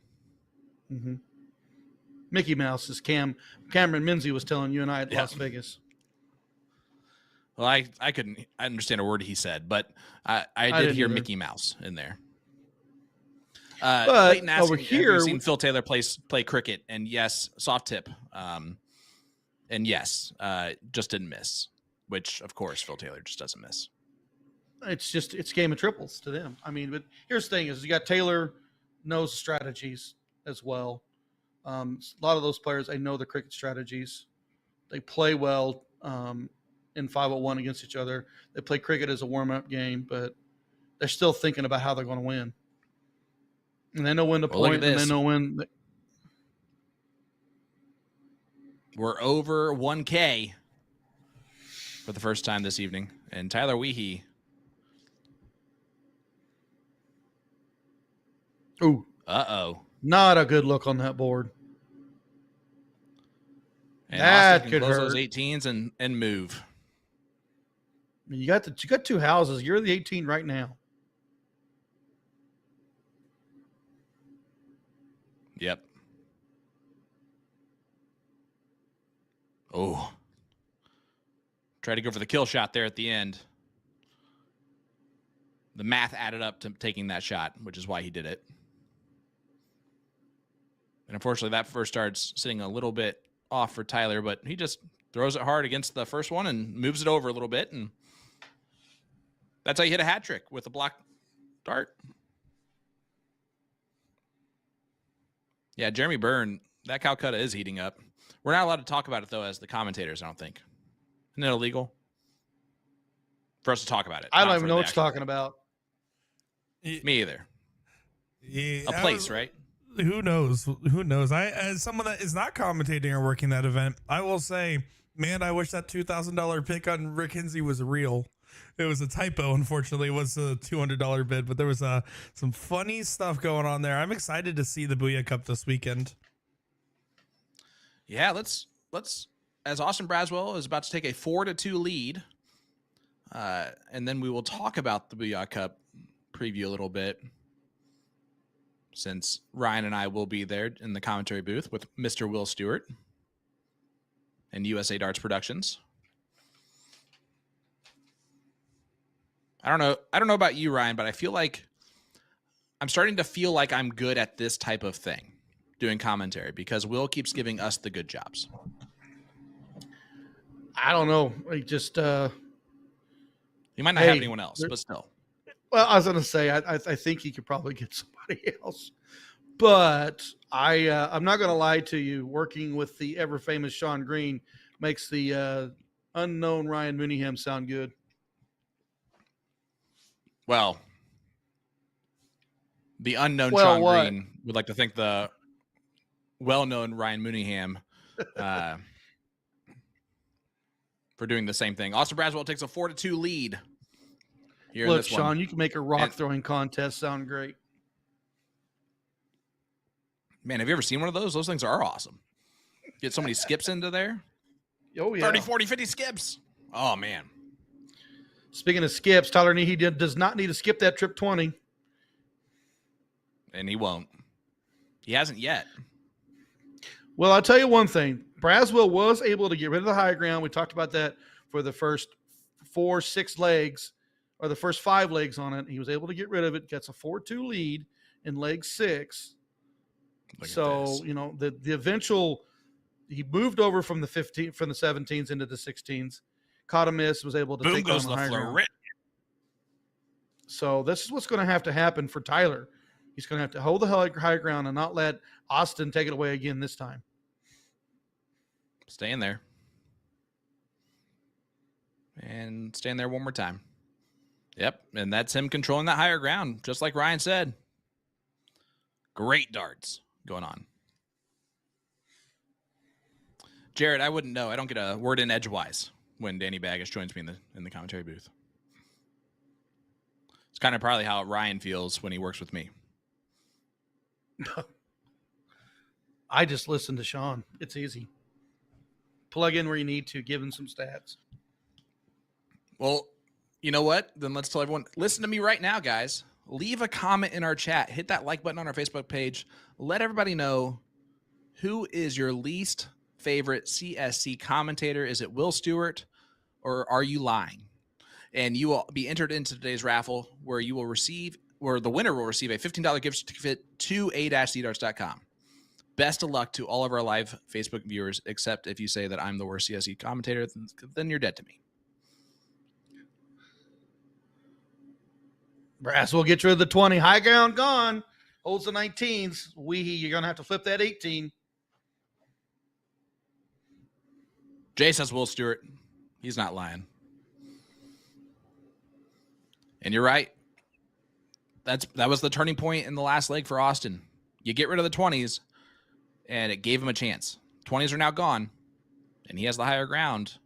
Mm-hmm. Mickey Mouse is Cameron Minzy was telling you and I at Las Vegas. Well, I couldn't understand a word he said, but I did hear Mickey Mouse in there. But Clayton asking, over here, have you seen Phil Taylor play cricket? And yes, soft tip. And yes, just didn't miss, which of course Phil Taylor just doesn't miss. It's game of triples to them. I mean, but here's the thing: is you got Taylor knows strategies as well. A lot of those players, they know the cricket strategies. They play well in 501 against each other. They play cricket as a warm-up game, but they're still thinking about how they're going to win. And they know when to point, and they know when. We're over 1K for the first time this evening, and Tyler Wiehe. Ooh. Uh-oh. Not a good look on that board. And that Austin could can close hurt. those 18s and move. You got 2 houses. You're the 18 right now. Yep. Oh. Try to go for the kill shot there at the end. The math added up to taking that shot, which is why he did it. And unfortunately, that first start's sitting a little bit off for Tyler, but he just throws it hard against the first one and moves it over a little bit. And that's how you hit a hat trick, with a block dart. Yeah, Jeremy Byrne, that Calcutta is heating up. We're not allowed to talk about it, though, as the commentators, I don't think. Isn't it illegal for us to talk about it? I don't even know what you're talking about. Me either. Yeah, a place, right? Who knows? Who knows? As someone that is not commentating or working that event, I will say, man, I wish that $2,000 pick on Rick Hinsey was real. It was a typo, unfortunately. It was a $200 bid, but there was some funny stuff going on there. I'm excited to see the Booyah Cup this weekend. Yeah, let's as Austin Braswell is about to take a 4-2 lead, and then we will talk about the Booyah Cup preview a little bit, since Ryan and I will be there in the commentary booth with Mr. Will Stewart and USA Darts Productions. I don't know about you, Ryan, but I feel like I'm starting to feel like I'm good at this type of thing, doing commentary, because Will keeps giving us the good jobs. I don't know. He just he might not have anyone else, but still. Well, I was going to say, I think he could probably get somebody else. But I'm not going to lie to you. Working with the ever-famous Sean Green makes the unknown Ryan Mooneyham sound good. Well, the unknown Sean Green would like to thank the well-known Ryan Mooneyham for doing the same thing. Austin Braswell takes a 4-2 lead. Look, Sean, you can make a rock throwing contest sound great. Man, have you ever seen one of those? Those things are awesome. Get so many skips into there. Oh, yeah. 30, 40, 50 skips. Oh, man. Speaking of skips, Tyler does not need to skip that trip 20. And he won't. He hasn't yet. Well, I'll tell you one thing. Braswell was able to get rid of the high ground. We talked about that for the first 4-6 legs, or the first 5 legs on it. He was able to get rid of it. Gets a 4-2 lead in leg 6. So, you know, the eventual, he moved over from the 17s into the 16s, caught a miss, was able to Boom take goes on the high ground. Florent. So this is what's going to happen for Tyler. He's going to have to hold the high ground and not let Austin take it away again this time. Staying there. And staying there one more time. Yep, and that's him controlling that higher ground, just like Ryan said. Great darts going on. Jared, I wouldn't know. I don't get a word in edgewise when Danny Baggish joins me in the commentary booth. It's kind of probably how Ryan feels when he works with me. I just listen to Sean. It's easy. Plug in where you need to, give him some stats. Well, you know what? Then let's tell everyone, listen to me right now, guys. Leave a comment in our chat. Hit that like button on our Facebook page. Let everybody know who is your least favorite CSC commentator. Is it Will Stewart, or are you lying? And you will be entered into today's raffle where the winner will receive a $15 gift certificate to a-cdarts.com. Best of luck to all of our live Facebook viewers, except if you say that I'm the worst CSC commentator, then you're dead to me. Brass will get rid of the 20. High ground gone. Holds the 19s. Wiehe, you're going to have to flip that 18. Jay says Will Stewart. He's not lying. And you're right. That was the turning point in the last leg for Austin. You get rid of the 20s, and it gave him a chance. 20s are now gone, and he has the higher ground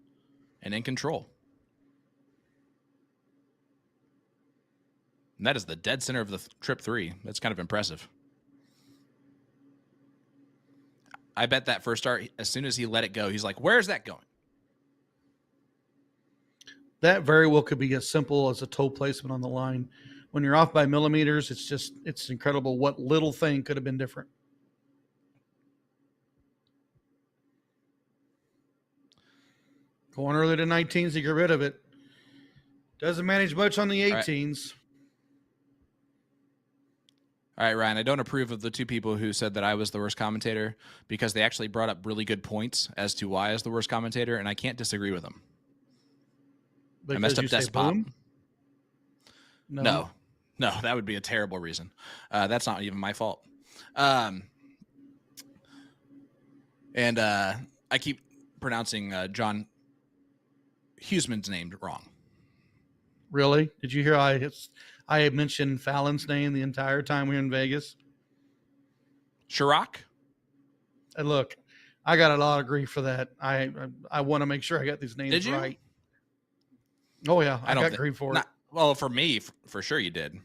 and in control. And that is the dead center of the trip 3. That's kind of impressive. I bet that first start, as soon as he let it go, he's like, where's that going? That very well could be as simple as a toe placement on the line. When you're off by millimeters, it's incredible what little thing could have been different. Going early to 19s to get rid of it. Doesn't manage much on the 18s. All right, Ryan, I don't approve of the two people who said that I was the worst commentator, because they actually brought up really good points as to why I was the worst commentator, and I can't disagree with them. Because I messed up Despot. No, that would be a terrible reason. That's not even my fault. And I keep pronouncing John Huseman's name wrong. Really? Did you hear I had mentioned Fallon's name the entire time we were in Vegas? Chirac? And look, I got a lot of grief for that. I want to make sure I got these names right. Oh, yeah. I got grief for it. Well, for me, for sure you did.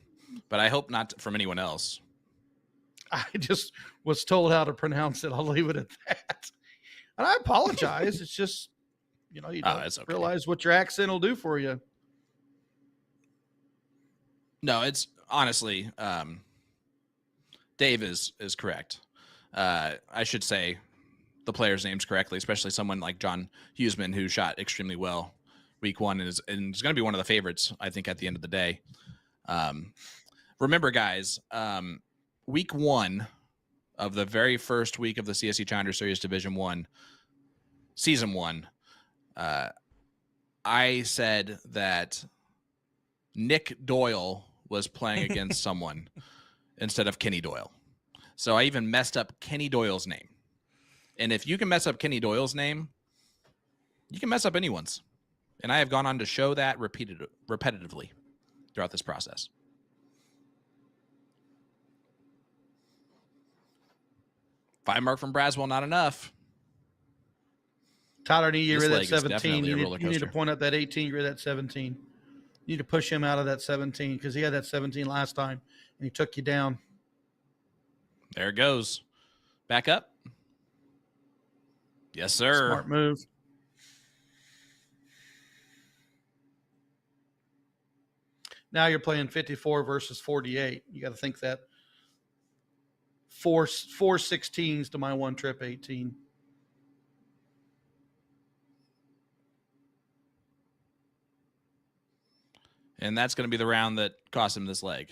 But I hope not from anyone else. I just was told how to pronounce it. I'll leave it at that. And I apologize. It's just, you don't realize what your accent will do for you. No, it's honestly, Dave is correct. I should say the player's names correctly, especially someone like John Huseman, who shot extremely well week 1 and is going to be one of the favorites, I think, at the end of the day. Remember, guys, week 1 of the very first week of the CSC Challenger Series Division 1, Season 1, I said that Nick Doyle was playing against someone instead of Kenny Doyle. So I even messed up Kenny Doyle's name. And if you can mess up Kenny Doyle's name, you can mess up anyone's. And I have gone on to show that repetitively throughout this process. Five mark from Braswell, not enough. Tyler, you need to get rid of that 17. You need to point out that 18, get rid of that 17. You need to push him out of that 17 because he had that 17 last time and he took you down. There it goes. Back up. Yes, sir. Smart move. Now you're playing 54 versus 48. You got to think that. four 16s to my one trip 18. And that's going to be the round that cost him this leg.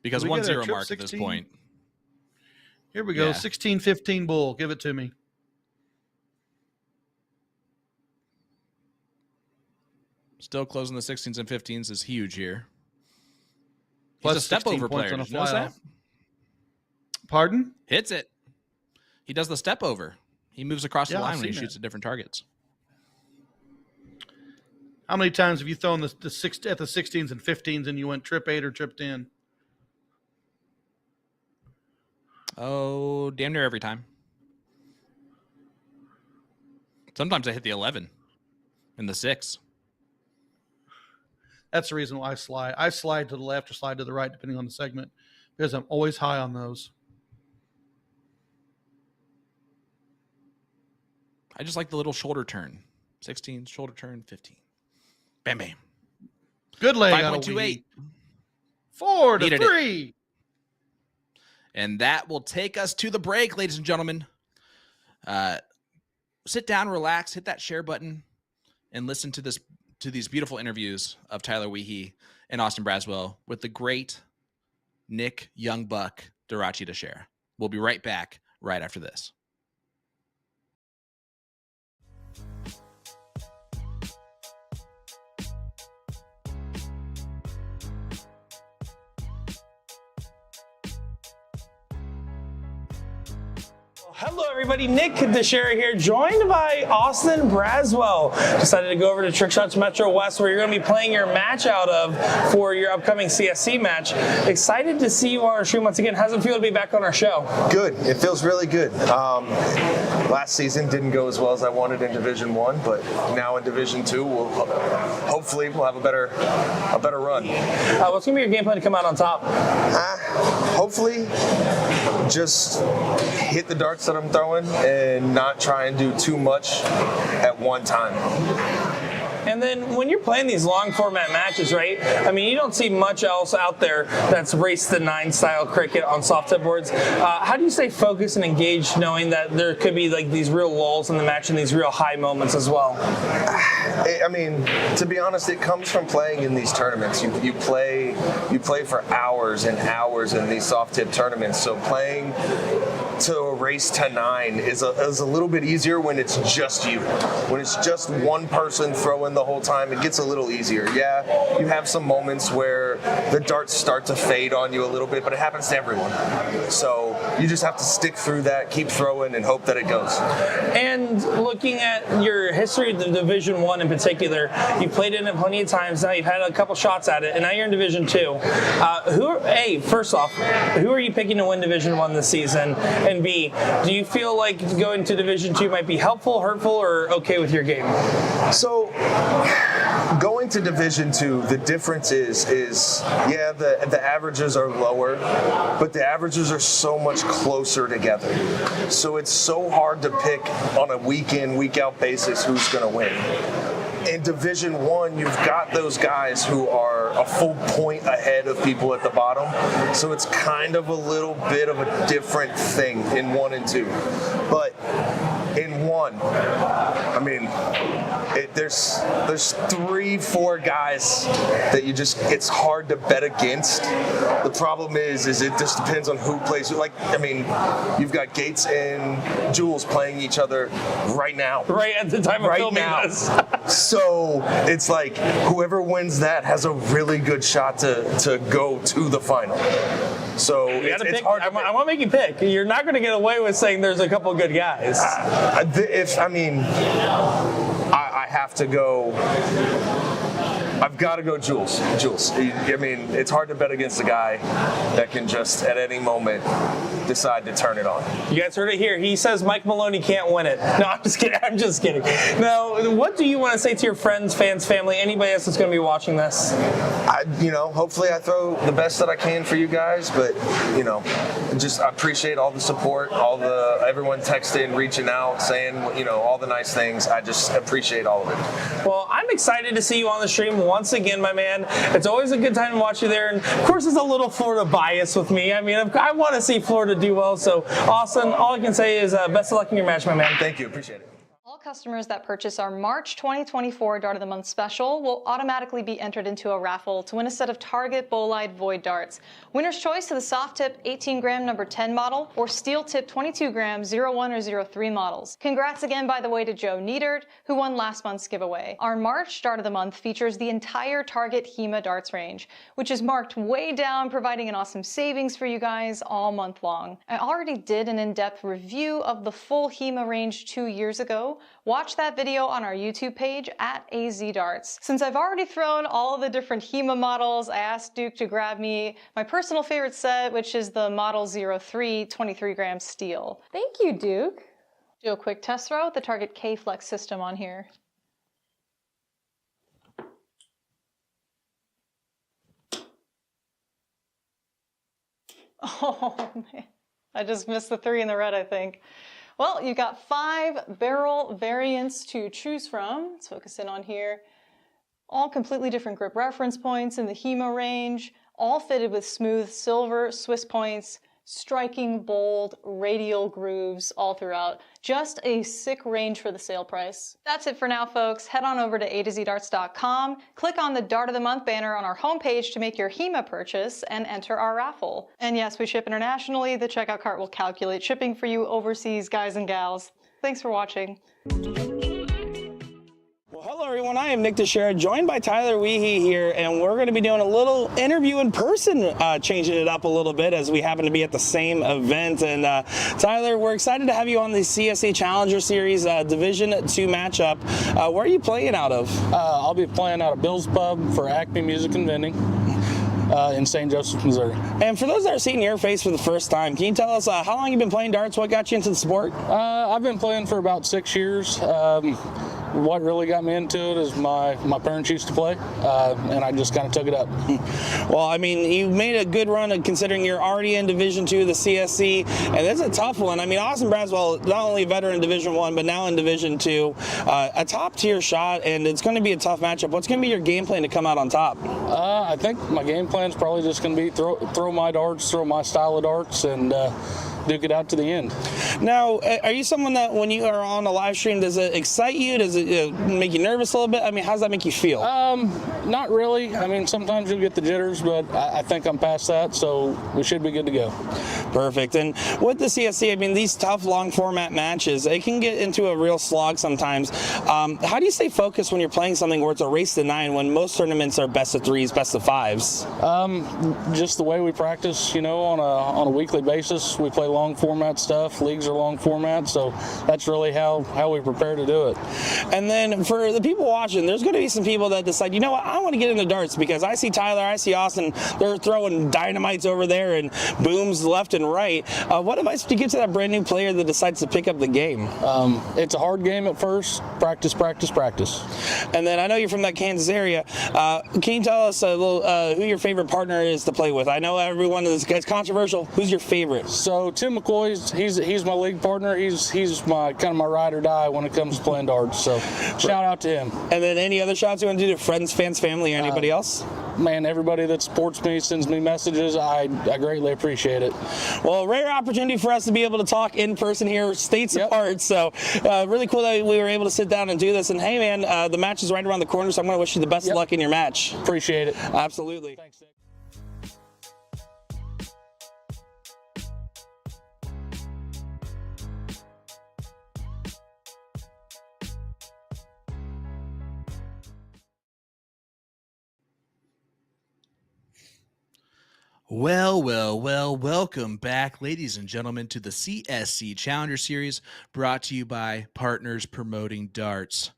Because 1-0 mark 16? at this point. Here we go. 16-15 bull. Give it to me. Still closing the 16s and 15s is huge here. He's Plus a step over player. On a Did you notice that? Pardon? Hits it. He does the step over. He moves across the Yeah, line I've when he seen shoots that. at different targets. How many times have you thrown at the 16s and 15s and you went trip 8 or trip 10? Oh, damn near every time. Sometimes I hit the 11 and the 6. That's the reason why I slide. I slide to the left or slide to the right, depending on the segment, because I'm always high on those. I just like the little shoulder turn. 16, shoulder turn, 15. Bam, bam. Good leg out of 5.28. 4 to Needed 3. And that will take us to the break, ladies and gentlemen. Sit down, relax, hit that share button, and listen to these beautiful interviews of Tyler Wiehe and Austin Braswell with the great Nick Youngbuck Dirachi to share. We'll be right back right after this. Hello, everybody. Nick DeShera here, joined by Austin Braswell. Decided to go over to Trick Shots Metro West, where you're going to be playing your match out of for your upcoming CSC match. Excited to see you on our stream once again. How's it feel to be back on our show? Good. It feels really good. Last season didn't go as well as I wanted in Division 1, but now in Division 2, hopefully we'll have a better run. What's going to be your game plan to come out on top? Hopefully, just hit the darts that I'm throwing and not try and do too much at one time. And then when you're playing these long format matches, right? I mean, you don't see much else out there that's race to 9 style cricket on soft tip boards. How do you stay focused and engaged, knowing that there could be like these real lulls in the match and these real high moments as well? I mean, to be honest, it comes from playing in these tournaments. You play for hours and hours in these soft tip tournaments. So playing to a race to 9 is a little bit easier when it's just you. When it's just one person throwing the whole time, it gets a little easier. Yeah, you have some moments where the darts start to fade on you a little bit, but it happens to everyone. So you just have to stick through that, keep throwing, and hope that it goes. And looking at your history of the Division 1 in particular, you played in it plenty of times now, you've had a couple shots at it, and now you're in Division 2. First off, who are you picking to win Division 1 this season? And B, do you feel like going to Division 2 might be helpful, hurtful, or okay with your game? So going to Division 2, the difference is the averages are lower, but the averages are so much closer together. So it's so hard to pick on a week in, week out basis who's going to win. In Division 1, you've got those guys who are a full point ahead of people at the bottom. So it's kind of a little bit of a different thing in 1 and 2. But in 1, I mean, there's 3-4 guys that it's hard to bet against. The problem is it just depends on who plays. Like, I mean, you've got Gates and Jules playing each other right now. Right at the time of filming this. So it's like whoever wins that has a really good shot to go to the final. So it's hard. I want to make you pick. You're not going to get away with saying there's a couple good guys. I have to go. I've got to go Jules. I mean, it's hard to bet against a guy that can just at any moment decide to turn it on. You guys heard it here. He says Mike Maloney can't win it. No, I'm just kidding. Now, what do you want to say to your friends, fans, family, anybody else that's going to be watching this? Hopefully I throw the best that I can for you guys, but I appreciate all the support, everyone texting, reaching out, saying all the nice things. I just appreciate all of it. Well, I'm excited to see you on the stream once again, my man. It's always a good time to watch you there. And of course, there's a little Florida bias with me. I mean, I want to see Florida do well. So, Austin, all I can say is best of luck in your match, my man. Thank you. Appreciate it. All customers that purchase our March 2024 Dart of the Month special will automatically be entered into a raffle to win a set of Target Bolide Void darts. Winner's choice to the soft tip 18 gram number 10 model or steel tip 22 gram 01 or 03 models. Congrats again, by the way, to Joe Niedert, who won last month's giveaway. Our March Dart of the Month features the entire Target HEMA darts range, which is marked way down, providing an awesome savings for you guys all month long. I already did an in-depth review of the full HEMA range 2 years ago. Watch that video on our YouTube page at AZ Darts. Since I've already thrown all the different HEMA models, I asked Duke to grab me my personal favorite set, which is the Model 03 23 gram steel. Thank you, Duke. Do a quick test throw with the Target K-Flex system on here. Oh man, I just missed the 3 in the red, I think. Well, you've got 5 barrel variants to choose from. Let's focus in on here. All completely different grip reference points in the HEMA range, all fitted with smooth silver Swiss points, striking bold radial grooves all throughout. Just a sick range for the sale price. That's it for now, folks. Head on over to a2zdarts.com, click on the Dart of the Month banner on our homepage to make your HEMA purchase and enter our raffle. And yes, we ship internationally. The checkout cart will calculate shipping for you overseas, guys and gals. Thanks for watching. Hello everyone, I am Nick Teixeira, joined by Tyler Wiehe here, and we're going to be doing a little interview in person, changing it up a little bit as we happen to be at the same event. And Tyler, we're excited to have you on the CSC Challenger Series Division 2 matchup. Where are you playing out of? I'll be playing out of Bill's Pub for Acme Music and Vending in St. Joseph, Missouri. And for those that are seeing your face for the first time, can you tell us how long you've been playing darts? What got you into the sport? I've been playing for about 6 years. What really got me into it is my parents used to play, and I just kind of took it up. Well, I mean, you made a good run considering you're already in Division 2, the CSC, and that's a tough one. I mean, Austin Braswell, not only a veteran in Division 1, but now in Division 2, a top-tier shot, and it's going to be a tough matchup. What's going to be your game plan to come out on top? I think my game plan is probably just going to be throw my darts, throw my style of darts, and duke it out to the end. Now, are you someone that when you are on a live stream, does it excite you? Does it make you nervous a little bit? I mean, how does that make you feel? Not really. I mean, sometimes you'll get the jitters, but I think I'm past that, so we should be good to go. Perfect. And with the CSC, I mean, these tough, long format matches, it can get into a real slog sometimes. How do you stay focused when you're playing something where it's a race to 9 when most tournaments are best of 3s, best of 5s? Just the way we practice, you know, on a weekly basis. We play long format stuff. Leagues are long format, so that's really how we prepare to do it. And then for the people watching, there's going to be some people that decide, you know what, I want to get into darts because I see Tyler, I see Austin, they're throwing dynamites over there and booms left and right. What advice do you give to that brand new player that decides to pick up the game? It's a hard game at first. Practice, practice, practice. And then I know you're from that Kansas area. Can you tell us a little who your favorite partner is to play with? I know everyone is controversial. Who's your favorite? So Tim McCoy's he's my league partner. He's my kind of my ride or die when it comes to playing darts. So shout out to him. And then any other shouts you want to do to friends, fans, family, or anybody else? Man, everybody that supports me, sends me messages, I greatly appreciate it. Well, rare opportunity for us to be able to talk in person here, states apart. So really cool that we were able to sit down and do this. And hey, man, the match is right around the corner, so I'm going to wish you the best of luck in your match. Appreciate it. Absolutely. Thanks, Nick. Well, welcome back, ladies and gentlemen, to the CSC Challenger Series, brought to you by Partners Promoting Darts.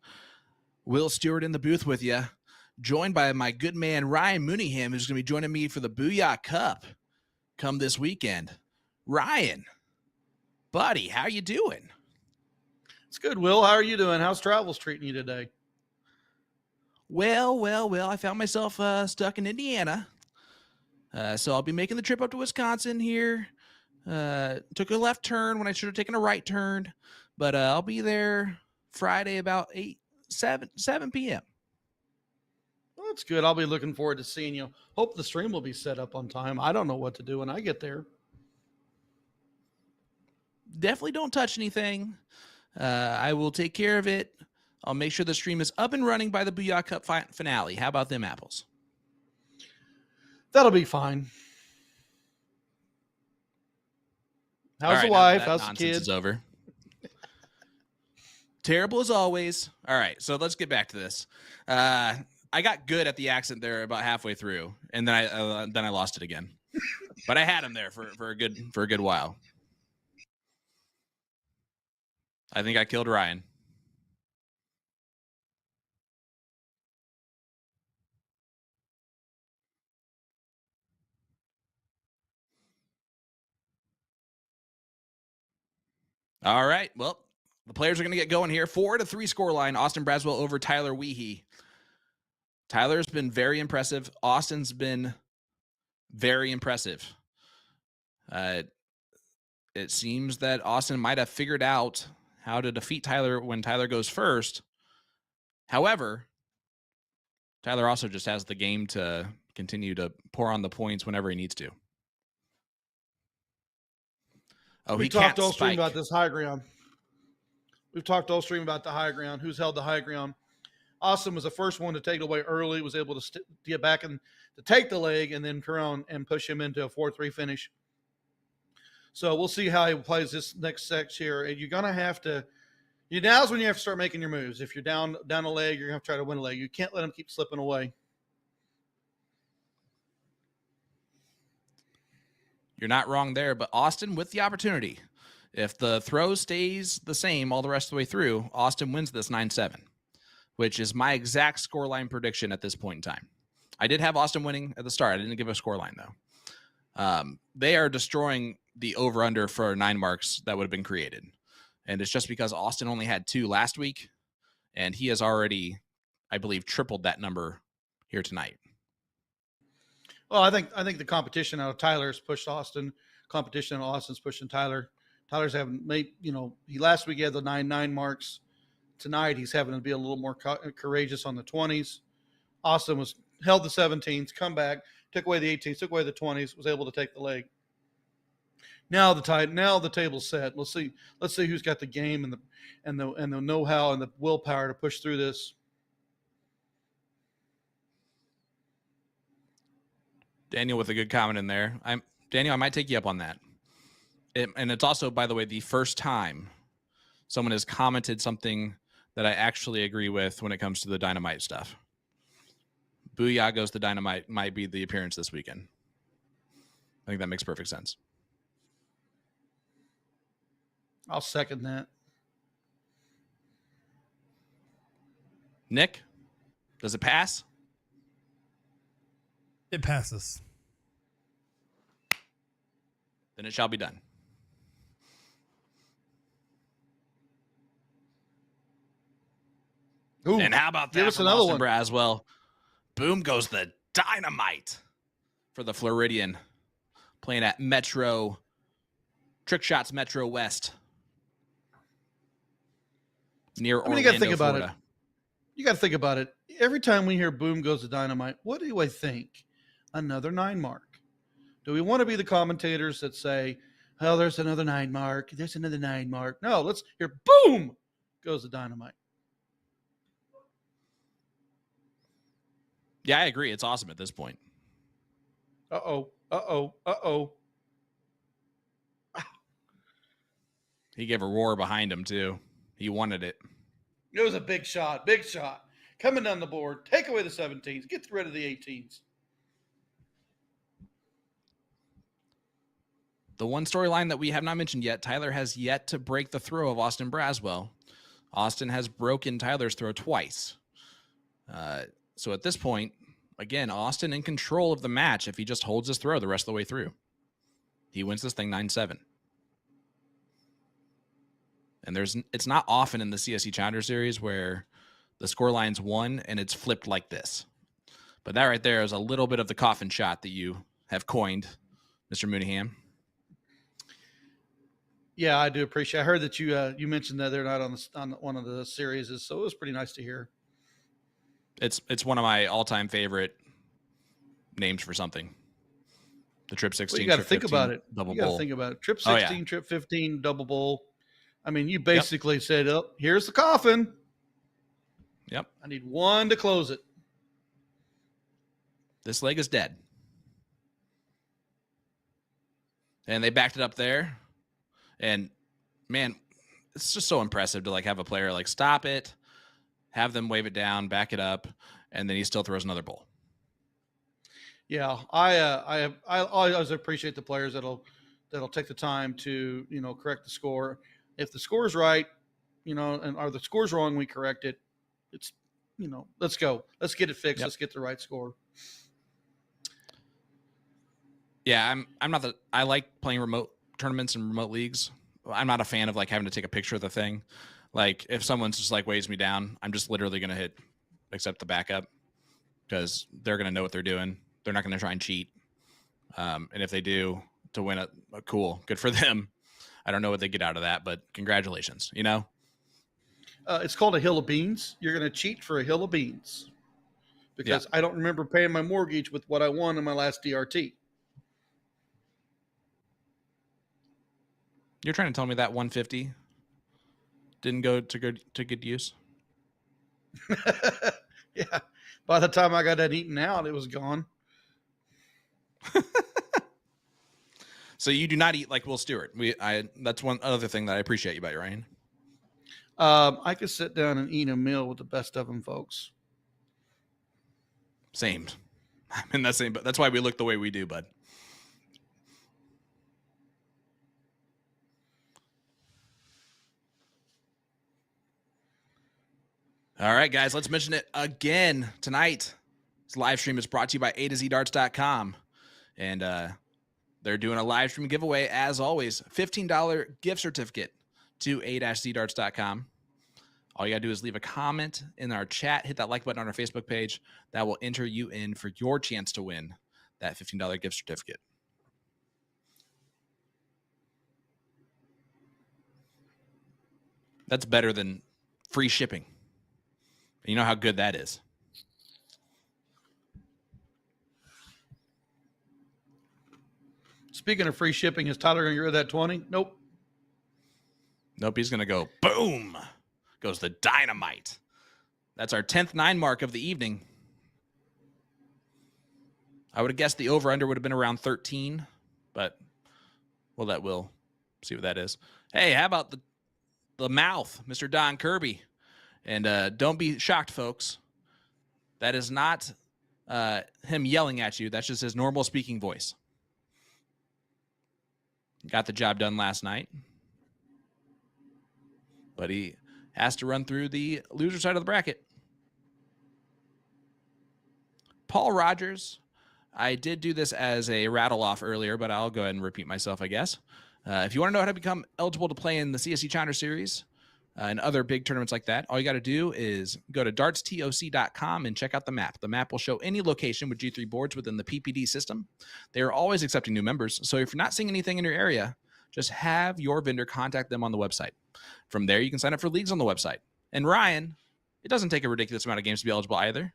Will Stewart in the booth with you, joined by my good man, Ryan Mooneyham, who's going to be joining me for the Booyah Cup come this weekend. Ryan, buddy, how you doing? It's good, Will. How are you doing? How's travels treating you today? Well, I found myself stuck in Indiana. So I'll be making the trip up to Wisconsin here. Took a left turn when I should have taken a right turn, but I'll be there Friday about 7 p.m. That's good. I'll be looking forward to seeing you. Hope the stream will be set up on time. I don't know what to do when I get there. Definitely don't touch anything. I will take care of it. I'll make sure the stream is up and running by the Booyah Cup finale. How about them apples? That'll be fine. How's the wife? How's the kids? Is over. Terrible as always. All right, so let's get back to this. I got good at the accent there about halfway through, and then I lost it again. But I had him there for a good while. I think I killed Ryan. All right. Well, the players are going to get going here. 4-3 scoreline. Austin Braswell over Tyler Wiehe. Tyler's been very impressive. Austin's been very impressive. It seems that Austin might have figured out how to defeat Tyler when Tyler goes first. However, Tyler also just has the game to continue to pour on the points whenever he needs to. Oh, we he talked all can't stream spike. about this high ground. We've talked all stream about the high ground. Who's held the high ground? Austin was the first one to take it away early. Was able to get back and to take the leg, and then turn on and push him into a 4-3 finish. So we'll see how he plays this next section here. And you're gonna have to. Now's when you have to start making your moves. If you're down a leg, you're gonna have to try to win a leg. You can't let him keep slipping away. You're not wrong there, but Austin with the opportunity. If the throw stays the same all the rest of the way through, Austin wins this 9-7, which is my exact scoreline prediction at this point in time. I did have Austin winning at the start. I didn't give a scoreline, though. They are destroying the over-under for 9 marks that would have been created. And it's just because Austin only had 2 last week, and he has already, I believe, tripled that number here tonight. Well, I think the competition out of Tyler's pushed Austin. Competition out of Austin's pushing Tyler. Tyler's having made, he last week he had the 9 marks. Tonight he's having to be a little more courageous on the 20s. Austin held the 17s, come back, took away the 18s, took away the 20s, was able to take the leg. Now the table's set. Let's see who's got the game and the know-how and the willpower to push through this. Daniel with a good comment in there. Daniel, I might take you up on that. And it's also, by the way, the first time someone has commented something that I actually agree with when it comes to the Dynamite stuff. Booyah Goes the Dynamite might be the appearance this weekend. I think that makes perfect sense. I'll second that. Nick, does it pass? It passes. Then it shall be done. Ooh, and how about that give us from another Austin one. Braswell? Boom goes the Dynamite for the Floridian, playing at Metro, Trick Shots Metro West, near Orlando, you got to think about Florida. it. You got to think about it. Every time we hear "Boom goes the Dynamite," what do I think? Another 9 mark. Do we want to be the commentators that say, "Oh, there's another 9 mark. There's another 9 mark"? No, let's hear "Boom goes the Dynamite." Yeah, I agree. It's awesome at this point. Uh-oh. He gave a roar behind him, too. He wanted it. It was a big shot. Coming down the board. Take away the 17s. Get rid of the 18s. The one storyline that we have not mentioned yet, Tyler has yet to break the throw of Austin Braswell. Austin has broken Tyler's throw twice. So at this point, again, Austin in control of the match if he just holds his throw the rest of the way through. He wins this thing 9-7. And it's not often in the CSC Challenger Series where the scoreline's 1 and it's flipped like this. But that right there is a little bit of the coffin shot that you have coined, Mr. Mooneyham. Yeah, I do appreciate. I heard that you mentioned that they're not on one of the series, so it was pretty nice to hear. It's one of my all-time favorite names for something. The Trip 16. Well, you got to Trip think 15, about it. Double You got to bowl. think about it. Trip Oh, 16, yeah. Trip 15, double bowl. I mean, you basically said, "Oh, here's the coffin. Yep. I need one to close it." This leg is dead. And they backed it up there. And man, it's just so impressive to like have a player like stop it, have them wave it down, back it up, and then he still throws another bowl. Yeah, I always appreciate the players that'll take the time to correct the score. If the score's right, and or the score's wrong, we correct it. It's let's go, let's get it fixed. Yep. Let's get the right score. Yeah, I'm not I like playing remote tournaments and remote leagues. I'm not a fan of like having to take a picture of the thing. Like if someone's just like weighs me down, I'm just literally going to hit accept the backup because they're going to know what they're doing. They're not going to try and cheat. And if they do to win it, cool, good for them. I don't know what they get out of that, but congratulations, It's called a hill of beans. You're going to cheat for a hill of beans because I don't remember paying my mortgage with what I won in my last DRT. You're trying to tell me that 150 didn't go to good use? Yeah. By the time I got that eaten out, it was gone. So you do not eat like Will Stewart. That's one other thing that I appreciate you about you, Ryan. I could sit down and eat a meal with the best of them, folks. Same. I'm in that same, but that's why we look the way we do, bud. All right, guys, let's mention it again tonight. This live stream is brought to you by A2ZDarts.com. And they're doing a live stream giveaway, as always. $15 gift certificate to A-ZDarts.com. All you got to do is leave a comment in our chat. Hit that like button on our Facebook page. That will enter you in for your chance to win that $15 gift certificate. That's better than free shipping. You know how good that is. Speaking of free shipping, is Tyler going to get rid of that 20? Nope. Nope, he's going to go boom. Goes the dynamite. That's our 10th 9 mark of the evening. I would have guessed the over-under would have been around 13, but we'll let Will see what that is. Hey, how about the mouth, Mr. Don Kirby? And don't be shocked, folks. That is not him yelling at you. That's just his normal speaking voice. Got the job done last night. But he has to run through the loser side of the bracket. Paul Rogers. I did do this as a rattle off earlier, but I'll go ahead and repeat myself, I guess. If you want to know how to become eligible to play in the CSC Challenger Series and other big tournaments like that, all you got to do is go to dartstoc.com and check out the map. The map will show any location with G3 boards within the PPD system. They are always accepting new members, so if you're not seeing anything in your area, just have your vendor contact them on the website. From there, you can sign up for leagues on the website. And Ryan, it doesn't take a ridiculous amount of games to be eligible either.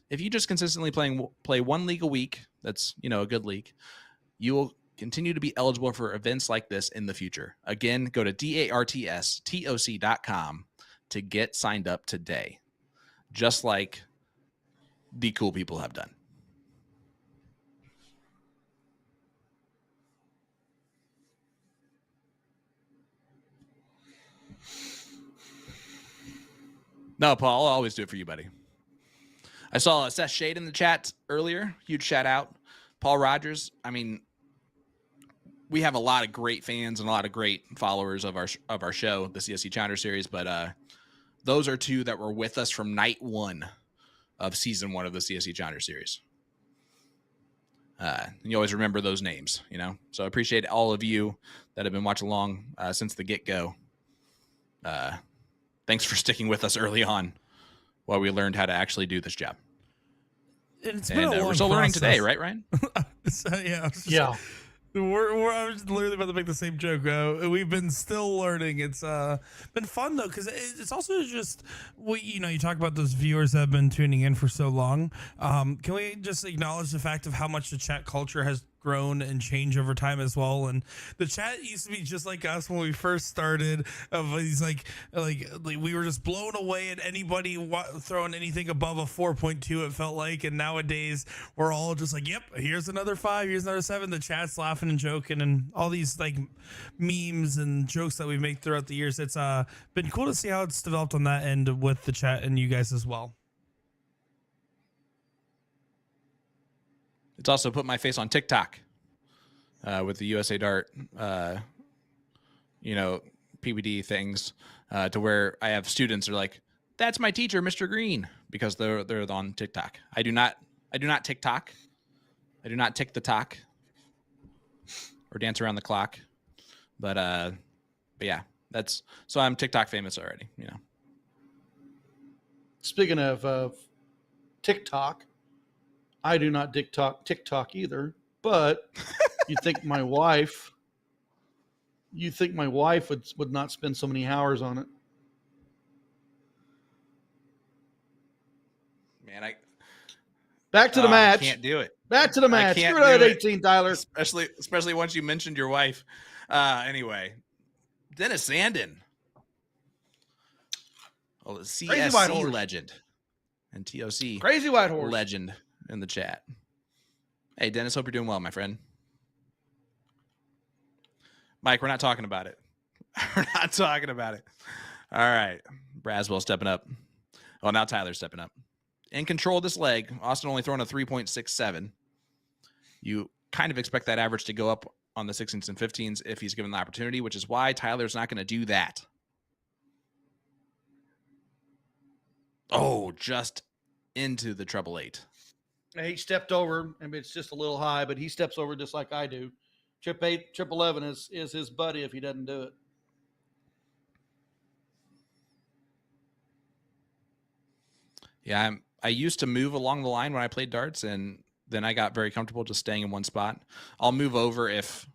If you just consistently play one league a week, that's a good league, you will continue to be eligible for events like this in the future. Again, go to dartstoc.com to get signed up today, just like the cool people have done. No, Paul, I'll always do it for you, buddy. I saw Seth Shade in the chat earlier. Huge shout out. Paul Rogers. I mean, we have a lot of great fans and a lot of great followers of our show, the CSC Challenger Series, but those are two that were with us from night 1 of season 1 of the CSC Challenger Series. You always remember those names, So I appreciate all of you that have been watching along since the get-go. Thanks for sticking with us early on while we learned how to actually do this job. It's been a long we're still learning process. today, right, Ryan? Yeah. Yeah. I was literally about to make the same joke. We've been still learning. It's been fun though, because it's also just you talk about those viewers that have been tuning in for so long. Can we just acknowledge the fact of how much the chat culture has grown and changed over time as well? And the chat used to be just like us when we first started. Of these like we were just blown away at anybody throwing anything above a 4.2. It felt like, and nowadays we're all just like, yep, here's another 5, here's another 7. The chat's laughing and joking, and all these like memes and jokes that we make throughout the years. It's been cool to see how it's developed on that end with the chat and you guys as well. It's also put my face on TikTok with the USA Dart, PBD things, to where I have students who are like, "That's my teacher, Mr. Green," because they're on TikTok. I do not TikTok. I do not tick the talk or dance around the clock. But yeah, so I'm TikTok famous already. Speaking of TikTok, I do not TikTok either, but you think my wife would not spend so many hours on it. Man, Back to the match. I can't do it. Back to the match. Can't Screw that do it. 18, Tyler. Especially once you mentioned your wife. Anyway, Dennis Sandin. Oh, the CSC legend and TOC Crazy White Horse legend in the chat. Hey, Dennis, hope you're doing well, my friend. Mike, we're not talking about it. We're not talking about it. All right. Braswell stepping up. Oh, now Tyler's stepping up. In control of this leg. Austin only throwing a 3.67. You kind of expect that average to go up on the 16s and 15s if he's given the opportunity, which is why Tyler's not going to do that. Oh, just into the treble 8. He stepped over. I mean, it's just a little high, but he steps over just like I do. Trip 8, trip 11 is his buddy if he doesn't do it. Yeah, I used to move along the line when I played darts, and then I got very comfortable just staying in one spot. I'll move over if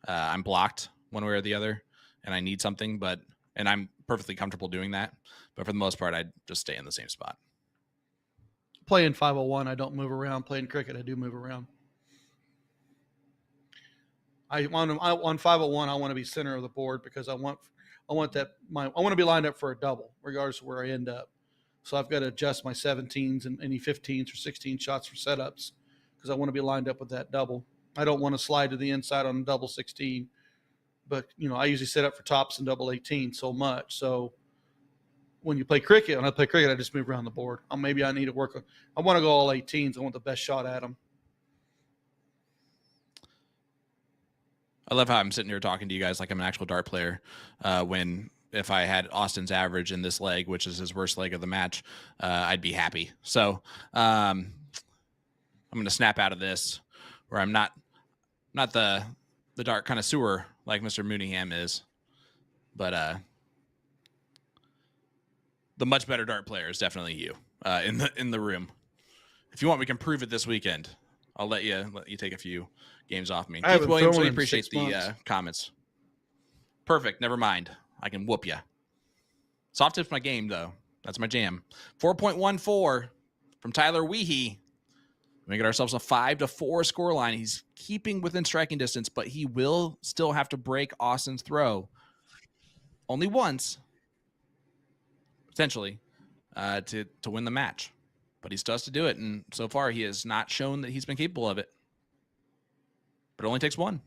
I'm blocked one way or the other and I need something, and I'm perfectly comfortable doing that. But for the most part, I just stay in the same spot. Playing 501, I don't move around. Playing cricket, I do move around. On 501, I want to be center of the board because I want to be lined up for a double, regardless of where I end up. So I've got to adjust my 17s and any 15s or 16 shots for setups because I want to be lined up with that double. I don't want to slide to the inside on a double 16, but I usually set up for tops and double 18 so much. So when I play cricket, I just move around the board. Maybe I need to work. I want to go all 18s. I want the best shot at them. I love how I'm sitting here talking to you guys like I'm an actual dart player. If I had Austin's average in this leg, which is his worst leg of the match, I'd be happy. So I'm going to snap out of this where I'm not the dart connoisseur like Mr. Mooneyham is, but the much better dart player is definitely you in the room. If you want, we can prove it this weekend. I'll let you take a few games off me. Keith Williams, we appreciate the comments. Perfect. Never mind. I can whoop you. Soft tip's my game, though. That's my jam. 4.14 from Tyler Wiehe. We get ourselves a 5-4 scoreline. He's keeping within striking distance, but he will still have to break Austin's throw only once, potentially, to win the match. But he still has to do it, and so far he has not shown that he's been capable of it. But it only takes one.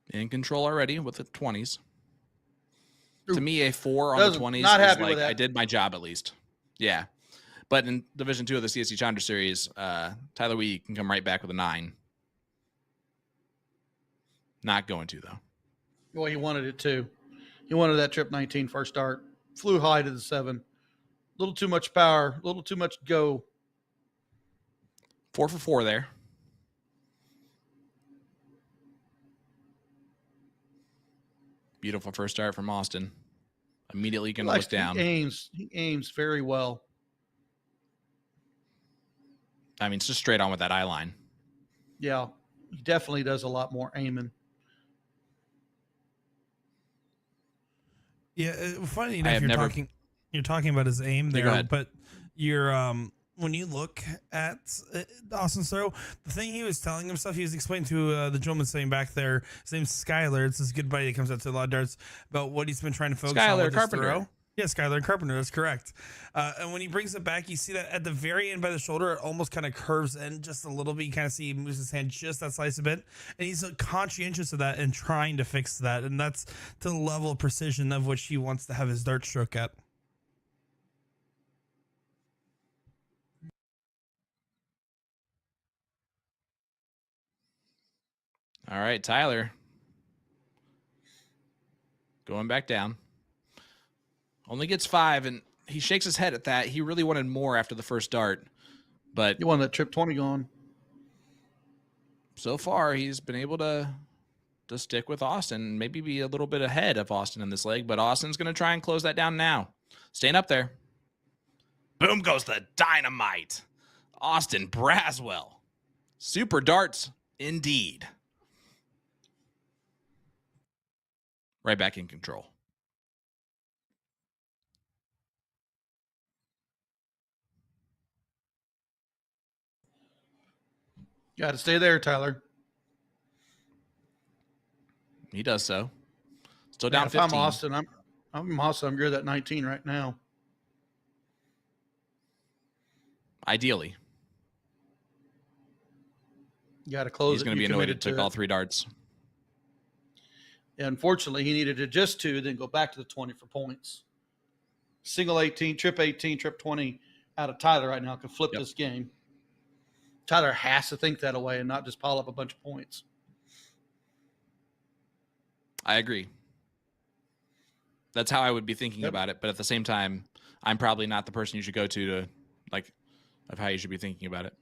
In control already with the 20s. To me, a 4 on the 20s not is happy like with that. I did my job at least. Yeah. But in Division 2 of the CSC Challenger Series, Tyler Wiehe can come right back with a 9. Not going to, though. Well, he wanted it too. He wanted that trip 19 first dart. Flew high to the 7. A little too much power. A little too much go. 4 for 4 there. Beautiful first start from Austin. Immediately going to look down. He aims very well. I mean, it's just straight on with that eye line. Yeah, he definitely does a lot more aiming. Yeah, funny enough, you're talking about his aim there, but you're when you look at Austin's throw, the thing he was telling himself, he was explaining to the gentleman sitting back there, his name's Skylar. It's this good buddy that comes out to a lot of darts, about what he's been trying to focus on with his throw. Yeah, Skylar Carpenter, that's correct. And when he brings it back, you see that at the very end by the shoulder, it almost kind of curves in just a little bit. You kind of see he moves his hand just that slice a bit. And he's conscientious of that and trying to fix that. And that's to the level of precision of which he wants to have his dart stroke at. All right, Tyler. Going back down. Only gets 5, and he shakes his head at that. He really wanted more after the first dart, but you want that trip 20 going. So far, he's been able to stick with Austin, maybe be a little bit ahead of Austin in this leg, but Austin's going to try and close that down now. Staying up there. Boom goes the dynamite. Austin Braswell. Super darts indeed. Right back in control. Got to stay there, Tyler. He does so. Still down 15. I'm Austin. I'm good at 19 right now. Ideally. You got to close. He's going to be annoyed it took all 3 darts. And unfortunately, he needed to just 2, then go back to the 20 for points. Single 18, trip 20 out of Tyler right now can flip this game. Tyler has to think that away and not just pile up a bunch of points. I agree. That's how I would be thinking about it. But at the same time, I'm probably not the person you should go to of how you should be thinking about it.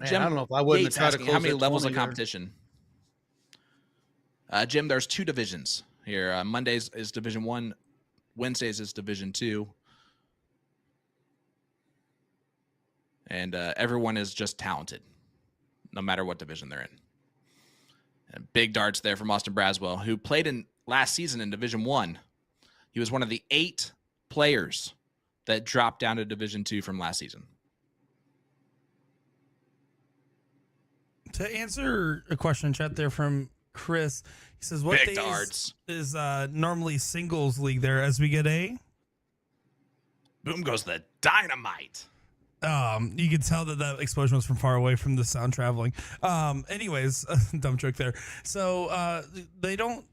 Jim, I don't know if I wouldn't try to close how many levels of there. competition? Jim, there's 2 divisions here. Mondays is Division 1. Wednesdays is Division 2. And everyone is just talented, no matter what division they're in. And big darts there from Austin Braswell, who played in last season in Division 1. He was one of the 8 players that dropped down to Division 2 from last season. To answer a question in chat there from Chris, he says, what big day darts is normally singles league there as we get a? Boom goes the dynamite. You could tell that explosion was from far away from the sound traveling. Anyways, dumb joke there. So they don't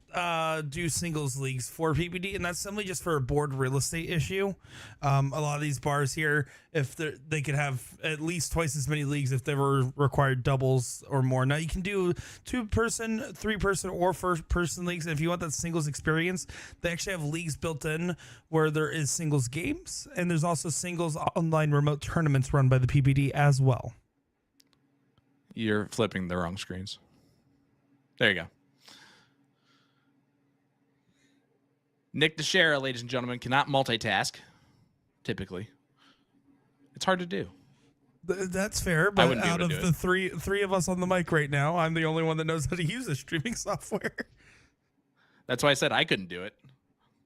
do singles leagues for PPD, and that's simply just for a board real estate issue. A lot of these bars here, if they could have at least twice as many leagues if they were required doubles or more. Now you can do 2-person, 3-person, or 4-person leagues. And if you want that singles experience, they actually have leagues built in where there is singles games, and there's also singles online remote tournaments run by the PPD as well. You're flipping the wrong screens. There you go. Nick DeShera, ladies and gentlemen, cannot multitask, typically. It's hard to do. That's fair, but out of the three of us on the mic right now, I'm the only one that knows how to use the streaming software. That's why I said I couldn't do it,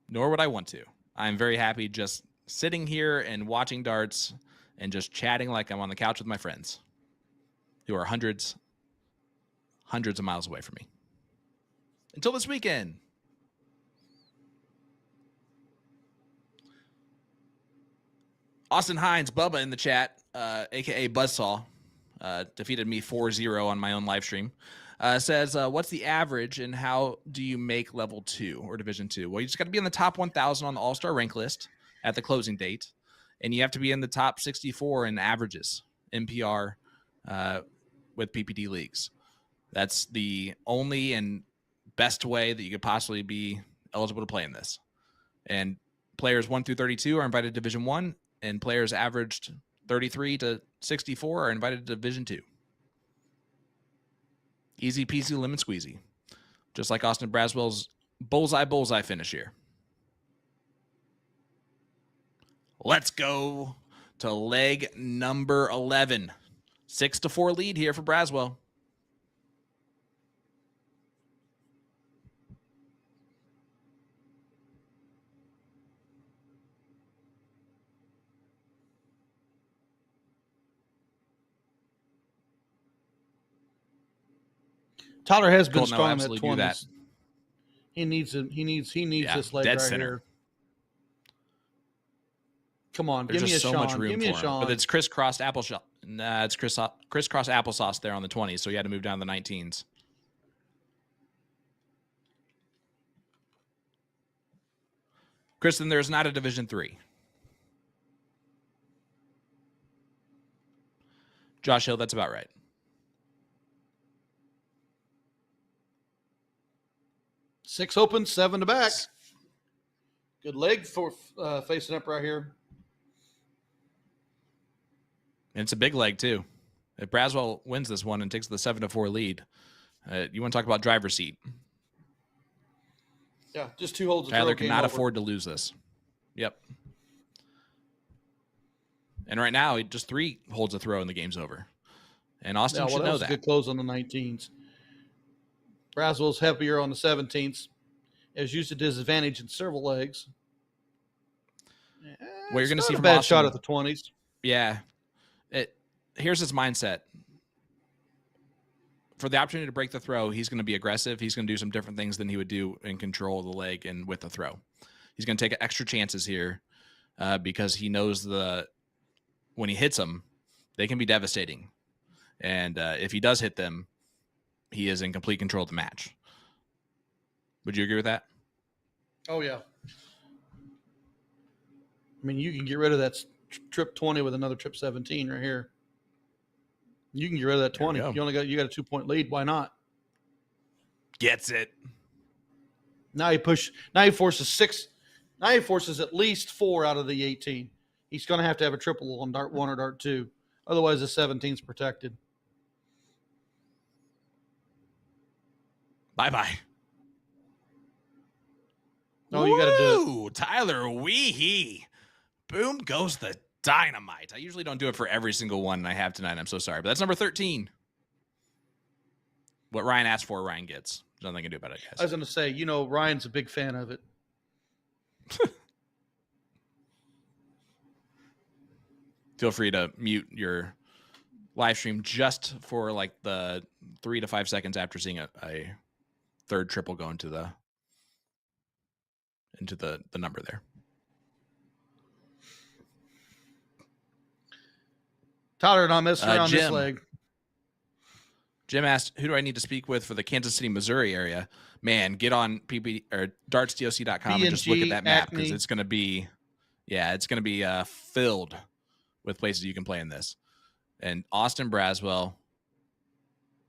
nor would I want to. I'm very happy just sitting here and watching darts and just chatting like I'm on the couch with my friends who are hundreds of miles away from me. Until this weekend. Austin Hines, Bubba in the chat, a.k.a. Buzzsaw, defeated me 4-0 on my own live stream, says, what's the average and how do you make level 2 or Division 2? Well, you just got to be in the top 1,000 on the All-Star rank list at the closing date, and you have to be in the top 64 in averages, NPR, with PPD leagues. That's the only and best way that you could possibly be eligible to play in this. And players 1 through 32 are invited to Division 1, and players averaged 33 to 64 are invited to Division 2. Easy peasy lemon squeezy. Just like Austin Braswell's bullseye finish here. Let's go to leg number 11. 6-4 lead here for Braswell. Tyler has been Colton, strong in the absolutely do that. 20s. He needs it. He needs this leg dead right center. here. Come on, There's give me a just so much Sean. room Give me for a him. Sean. But it's crisscrossed applesauce. Nah, it's crisscross applesauce there on the 20s, so you had to move down to the 19s. Kristen, there's not a Division 3. Josh Hill, that's about right. Six open, 7 to back. Good leg for facing up right here. And it's a big leg, too. If Braswell wins this one and takes the 7-4 lead, you want to talk about driver's seat. Yeah, just 2 holds. Tyler cannot afford to lose this. Yep. And right now, just 3 holds a throw and the game's over. And Austin should know was that. a good close on the 19s. Braswell's heavier on the 17s. Has used it to his advantage in several legs. What you're going to see a from bad Austin, shot at the 20s. Yeah. Here's his mindset. For the opportunity to break the throw, he's going to be aggressive. He's going to do some different things than he would do in control of the leg and with the throw. He's going to take extra chances here because he knows when he hits them, they can be devastating. And if he does hit them, he is in complete control of the match. Would you agree with that? Oh, yeah. I mean, you can get rid of that trip 20 with another trip 17 right here. You can get rid of that 20. You got a 2-point lead. Why not? Gets it. Now he forces 6. Now he forces at least 4 out of the 18. He's going to have a triple on dart 1 or dart 2. Otherwise, the 17's protected. Bye-bye. No, you got to do it. Tyler Wiehe. Boom goes the dynamite. I usually don't do it for every single one I have tonight. I'm so sorry. But that's number 13. What Ryan asked for, Ryan gets. There's nothing I can do about it, guys. I was going to say, Ryan's a big fan of it. Feel free to mute your live stream just for like the 3 to 5 seconds after seeing a third triple go into the number there. Tyler not messing around this leg. Jim asked, who do I need to speak with for the Kansas City, Missouri area? Man, get on dartsdoc.com and just look at that map because it's going to be filled with places you can play in this. And Austin Braswell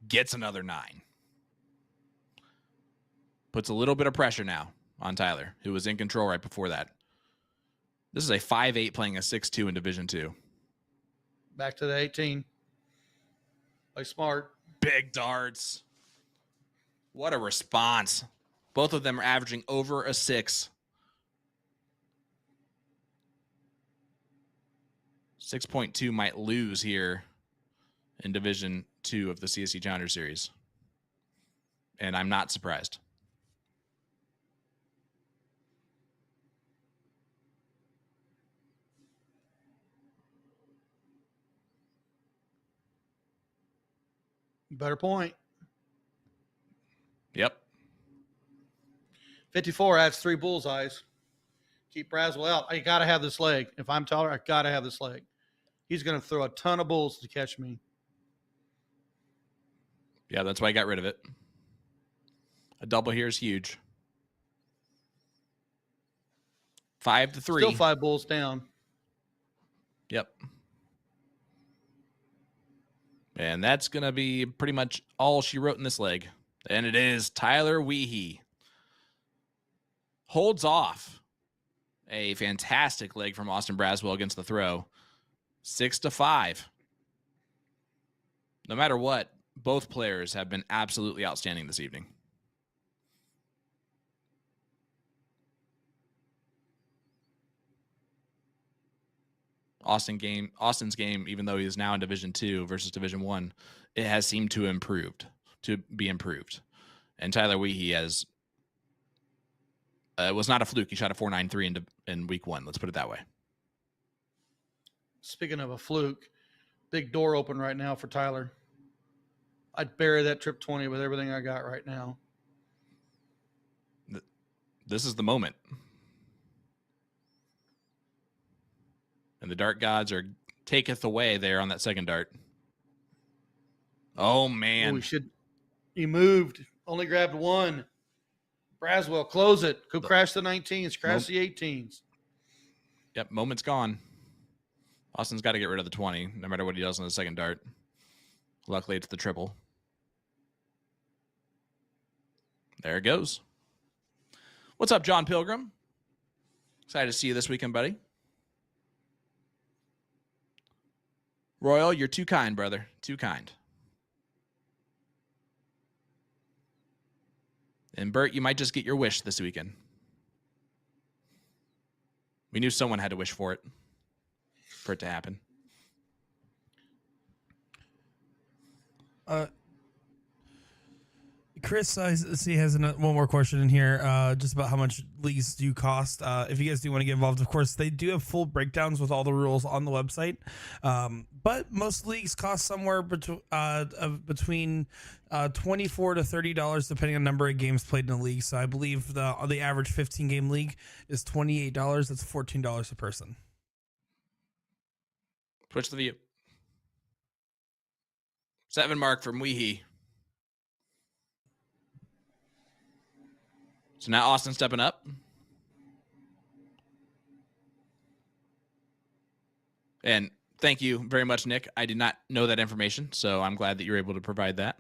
gets another 9. Puts a little bit of pressure now on Tyler, who was in control right before that. This is a 5'8" playing a 6'2" in Division 2. Back to the 18. Play smart. Big darts. What a response. Both of them are averaging over a 6. 6.2 might lose here in Division 2 of the CSC Challenger Series. And I'm not surprised. Better point. Yep. 54 adds 3 bullseyes. Keep Braswell out. I got to have this leg. If I'm Tyler, I got to have this leg. He's going to throw a ton of bulls to catch me. Yeah, that's why I got rid of it. A double here is huge. 5-3. Still 5 bulls down. Yep. And that's going to be pretty much all she wrote in this leg. And it is Tyler Wiehe. Holds off a fantastic leg from Austin Braswell against the throw. 6-5. No matter what, both players have been absolutely outstanding this evening. Austin's game, even though he is now in Division 2 versus Division 1, it has seemed to be improved. And Tyler Wiehe has it was not a fluke. He shot a 4.93 in week 1. Let's put it that way. Speaking of a fluke, big door open right now for Tyler. I'd bury that trip 20 with everything I got right now. This is the moment. And the dart gods are taketh away there on that second dart. Oh, man. He moved. Only grabbed one. Braswell, close it. Go crash the 19s. Crash the 18s. Yep, moment's gone. Austin's got to get rid of the 20, no matter what he does on the second dart. Luckily, it's the triple. There it goes. What's up, John Pilgrim? Excited to see you this weekend, buddy. Royal, you're too kind, brother. Too kind. And Bert, you might just get your wish this weekend. We knew someone had to wish for it to happen. Chris, I see, has one more question in here, just about how much leagues do cost. If you guys do want to get involved, of course, they do have full breakdowns with all the rules on the website. But most leagues cost somewhere between $24 to $30, depending on the number of games played in a league. So I believe the average 15-game league is $28. That's $14 a person. Switch the view. 7 mark from Wiehe. So now Austin stepping up. And thank you very much, Nick. I did not know that information, so I'm glad that you're able to provide that.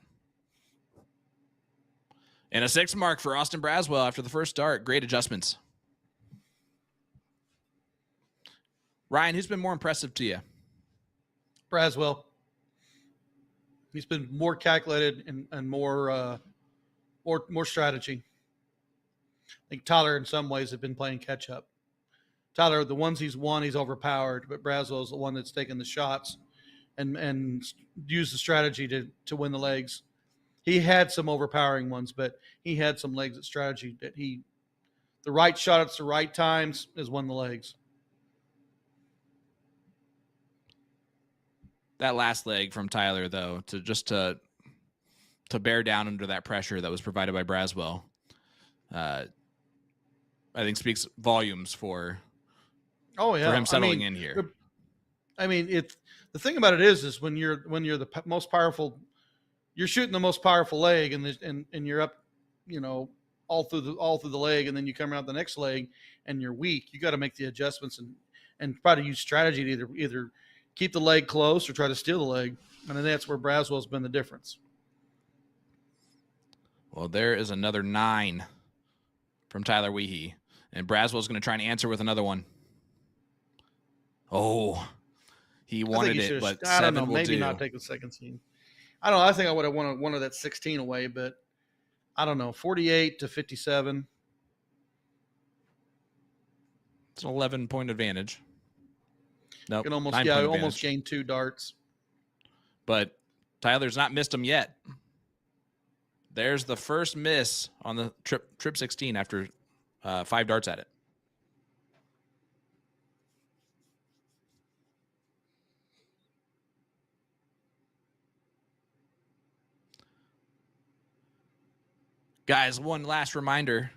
And a 6 mark for Austin Braswell after the first start. Great adjustments. Ryan, who's been more impressive to you? Braswell. He's been more calculated and more strategy. I think Tyler, in some ways, have been playing catch up. Tyler, the ones he's won, he's overpowered, but Braswell is the one that's taken the shots and used the strategy to win the legs. He had some overpowering ones, but he had some legs at strategy that the right shot at the right times has won the legs. That last leg from Tyler, though, to bear down under that pressure that was provided by Braswell, I think speaks volumes for him settling in here. I mean, the thing about it is when you're the most powerful, you're shooting the most powerful leg, and you're up, all through the leg, and then you come around the next leg and you're weak. You got to make the adjustments and try to use strategy to either keep the leg close or try to steal the leg. And I think that's where Braswell's been the difference. Well, there is another 9 from Tyler Wiehe. And Braswell's going to try and answer with another one. Oh, he wanted it, but I don't know. 7 will Maybe do. not take the second scene. I don't know. I think I would have wanted that 16 away, but I don't know. 48 to 57. It's an 11-point advantage. Nope, You can almost 9-point advantage. almost gain 2 darts. But Tyler's not missed them yet. There's the first miss on the trip 16 after 5 darts at it. Guys, one last reminder.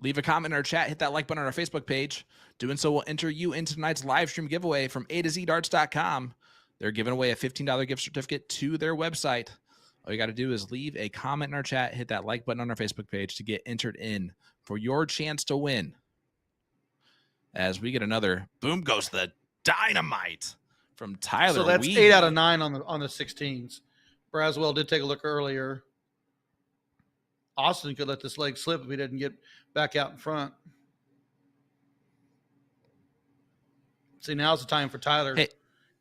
Leave a comment in our chat. Hit that like button on our Facebook page. Doing so will enter you into tonight's live stream giveaway from A2ZDarts.com. They're giving away a $15 gift certificate to their website. All you got to do is leave a comment in our chat. Hit that like button on our Facebook page to get entered in for your chance to win. As we get another boom goes the dynamite from Tyler. So that's Wiehe. 8 out of 9 on the 16s. Braswell did take a look earlier. Austin could let this leg slip if he didn't get back out in front. See, now's the time for Tyler. Hey.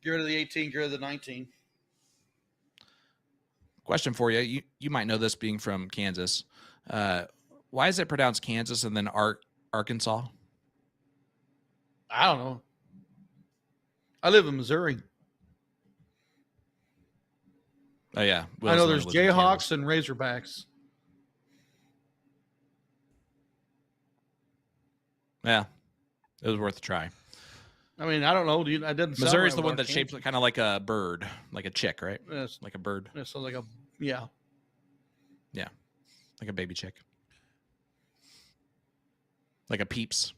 Get rid of the 18, get rid of the 19. Question for you. You might know this being from Kansas. Why is it pronounced Kansas and then Arkansas? I don't know. I live in Missouri. Oh yeah, I know there's lives in Kansas. Jayhawks and Razorbacks. Yeah, it was worth a try. I mean, I don't know. Dude, I didn't. Missouri's the one that's shaped kind of like a bird, like a chick, right? Yes. Like a bird. So like a yeah. Yeah, like a baby chick, like a peeps.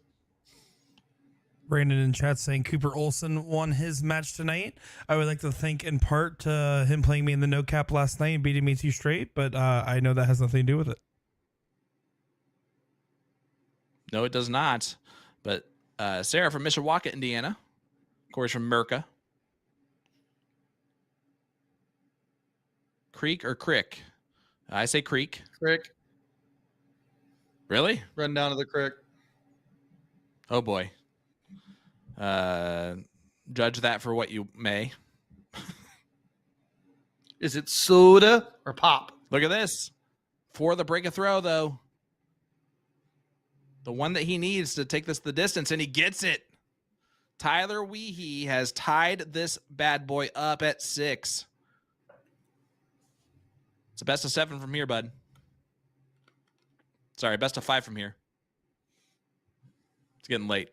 Brandon in chat saying Cooper Olson won his match tonight. I would like to thank in part to him playing me in the no cap last night and beating me 2 straight, but I know that has nothing to do with it. No, it does not. But Sarah from Mishawaka, Indiana. Corey's from Merca. Creek or Crick? I say Creek. Crick. Really? Run down to the creek. Oh boy. Judge that for what you may. Is it soda or pop? Look at this. For the break a throw, though. The one that he needs to take this the distance, and he gets it. Tyler Wiehe has tied this bad boy up at 6. It's a best of 7 from here, bud. Sorry, best of 5 from here. It's getting late.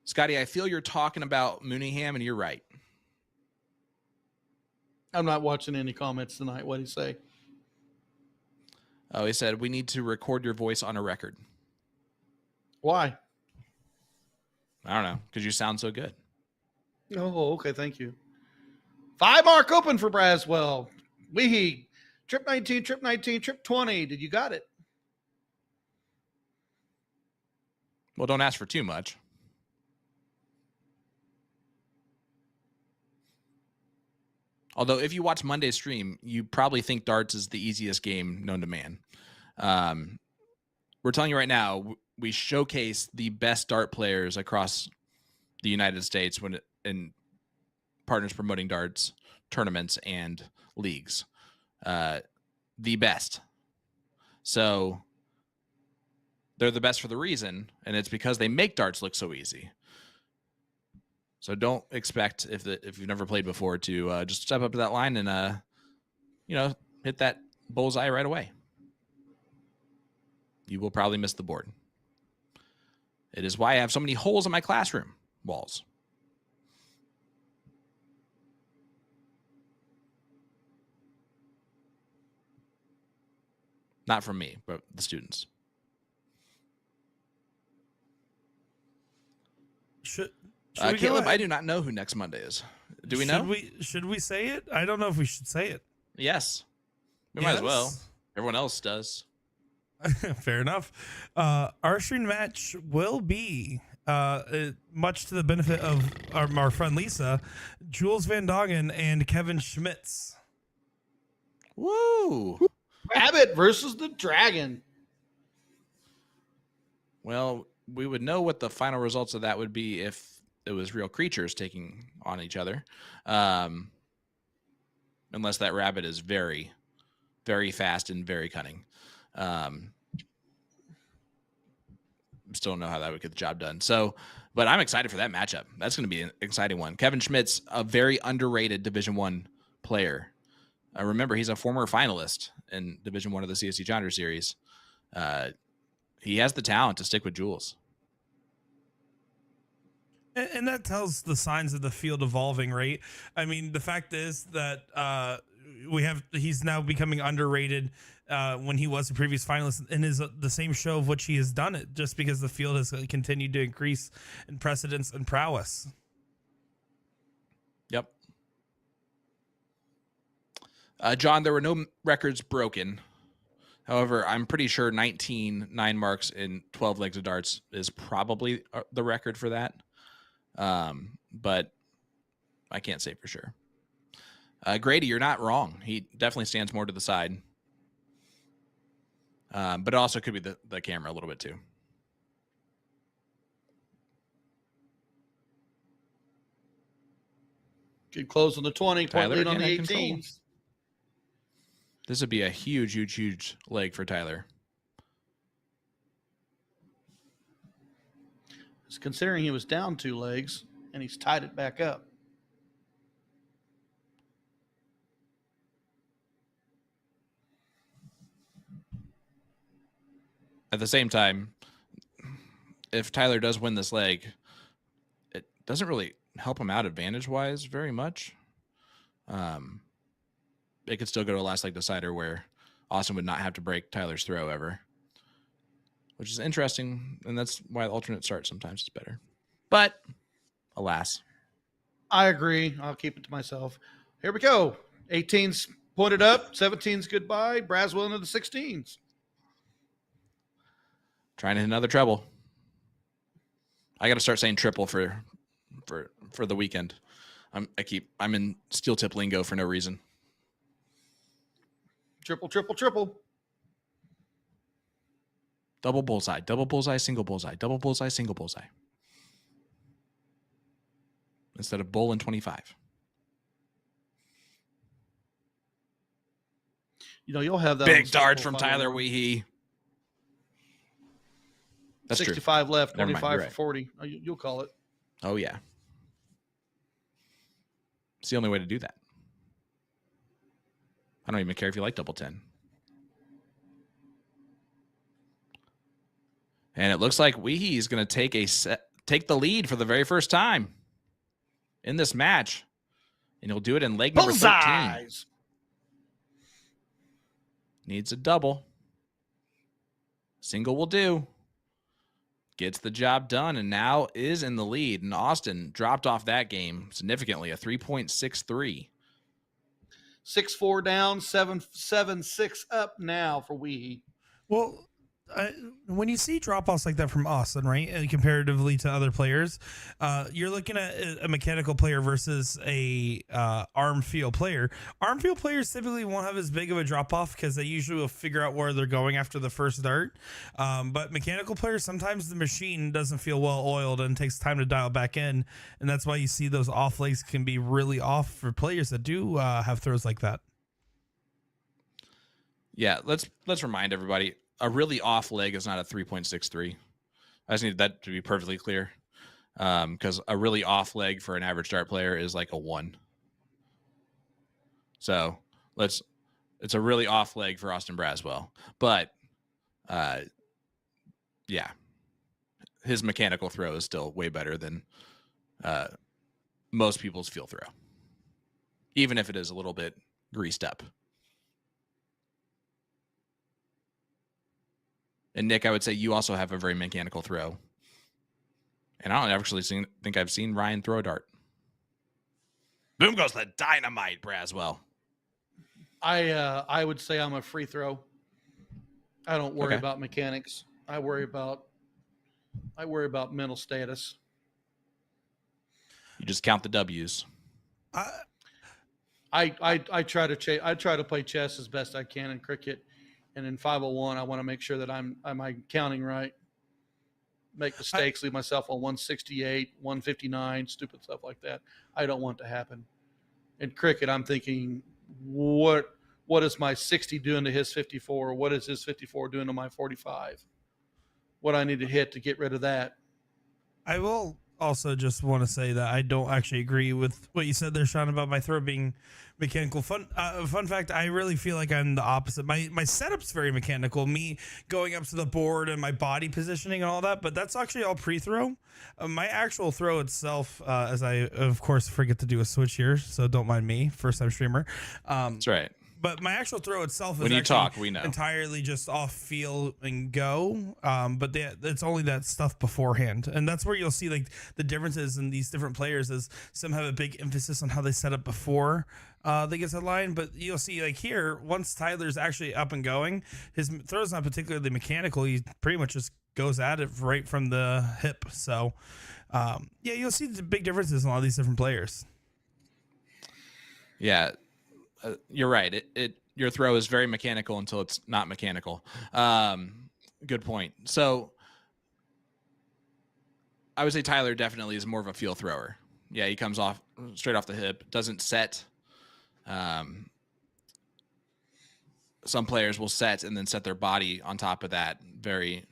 Scotty, I feel you're talking about Mooneyham, and you're right. I'm not watching any comments tonight. What did he say? Oh, he said, we need to record your voice on a record. Why? I don't know, because you sound so good. Oh, okay. Thank you. 5 mark open for Braswell. Wiehe. Trip 19, trip 19, trip 20. Did you got it? Well, don't ask for too much. Although, if you watch Monday's stream, you probably think darts is the easiest game known to man. We're telling you right now, we showcase the best dart players across the United States in partners promoting darts, tournaments, and leagues. The best. So they're the best for the reason, and it's because they make darts look so easy. So don't expect, if you've never played before, to just step up to that line and hit that bullseye right away. You will probably miss the board. It is why I have so many holes in my classroom walls. Not from me, but the students. Caleb, I do not know who next Monday is. Do we know? Should we say it? I don't know if we should say it. Yes. We might as well. Everyone else does. Fair enough. Our stream match will be, much to the benefit of our friend Lisa, Jules Van Doggen and Kevin Schmitz. Woo! Rabbit versus the Dragon. Well, we would know what the final results of that would be if it was real creatures taking on each other. Unless that rabbit is very, very fast and very cunning. Still don't know how that would get the job done. So, but I'm excited for that matchup. That's going to be an exciting one. Kevin Schmitz, a very underrated Division I player. Remember, he's a former finalist in Division I of the CSC Challenger Series. He has the talent to stick with Jules. And that tells the signs of the field evolving, right? I mean, the fact is that he's now becoming underrated when he was a previous finalist and is the same show of which he has done it, just because the field has continued to increase in precedence and prowess. Yep. John, there were no records broken. However, I'm pretty sure 9 marks in 12 legs of darts is probably the record for that. But I can't say for sure. Grady, you're not wrong. He definitely stands more to the side. But it also could be the camera a little bit too. Good close on the 20, point Tyler lead on again the in control. 18. This would be a huge leg for Tyler. considering he was down 2 legs and he's tied it back up. At the same time, if Tyler does win this leg, it doesn't really help him out advantage-wise very much. It could still go to a last leg decider where Austin would not have to break Tyler's throw ever, which is interesting, and that's why the alternate start sometimes is better. But, alas. I agree. I'll keep it to myself. Here we go. 18's pointed up, 17's goodbye, Braswell into the 16s. Trying to hit another treble. I got to start saying triple for the weekend. I'm in steel tip lingo for no reason. Triple, triple, triple. Double bullseye, single bullseye, double bullseye, single bullseye. Instead of bull and 25. You'll have that big darts from Tyler Wiehe. That's 65 true. left, Never mind, 25 you're for right. 40. You'll call it. Oh, yeah. It's the only way to do that. I don't even care if you like double 10. And it looks like Wiehe is going to take the lead for the very first time in this match. And he'll do it in leg number 13. Needs a double. Single will do. Gets the job done and now is in the lead. And Austin dropped off that game significantly, a 3.63. 6-4 down, 7-6 up now for Wiehe. Well, when you see drop-offs like that from Austin, right, and comparatively to other players, you're looking at a mechanical player versus a arm field player. Arm field players typically won't have as big of a drop-off because they usually will figure out where they're going after the first dart. But mechanical players, sometimes the machine doesn't feel well oiled and takes time to dial back in, and that's why you see those off legs can be really off for players that do have throws like that. Yeah, let's remind everybody. A really off leg is not a 3.63. I just need that to be perfectly clear. Because a really off leg for an average dart player is like a 1. So it's a really off leg for Austin Braswell. But yeah, his mechanical throw is still way better than most people's field throw. Even if it is a little bit greased up. And Nick, I would say you also have a very mechanical throw. And I don't actually think I've seen Ryan throw a dart. Boom goes the dynamite, Braswell. I would say I'm a free throw. I don't worry about mechanics. I worry about mental status. You just count the W's. I try to play chess as best I can in cricket. And in 501, I want to make sure that I'm counting right. Make mistakes, leave myself on 168, 159, stupid stuff like that. I don't want to happen. In cricket, I'm thinking, what is my 60 doing to his 54? What is his 54 doing to my 45? What I need to hit to get rid of that. I will also just want to say that I don't actually agree with what you said there, Sean, about my throw being mechanical. Fun fact, I really feel like I'm the opposite. My setup's very mechanical, me going up to the board and my body positioning and all that, but that's actually all pre-throw. My actual throw itself, as I, of course, forget to do a switch here, so don't mind me, first-time streamer. That's right. But my actual throw itself is when you talk, we know entirely just off feel and go. But it's only that stuff beforehand, and that's where you'll see like the differences in these different players. Is some have a big emphasis on how they set up before they get to the line, but you'll see like here once Tyler's actually up and going, his throw's not particularly mechanical. He pretty much just goes at it right from the hip. So yeah, you'll see the big differences in a lot of these different players. Yeah. You're right. Your throw is very mechanical until it's not mechanical. Good point. So I would say Tyler definitely is more of a field thrower. Yeah, he comes off straight off the hip, doesn't set. Some players will set and then set their body on top of that, very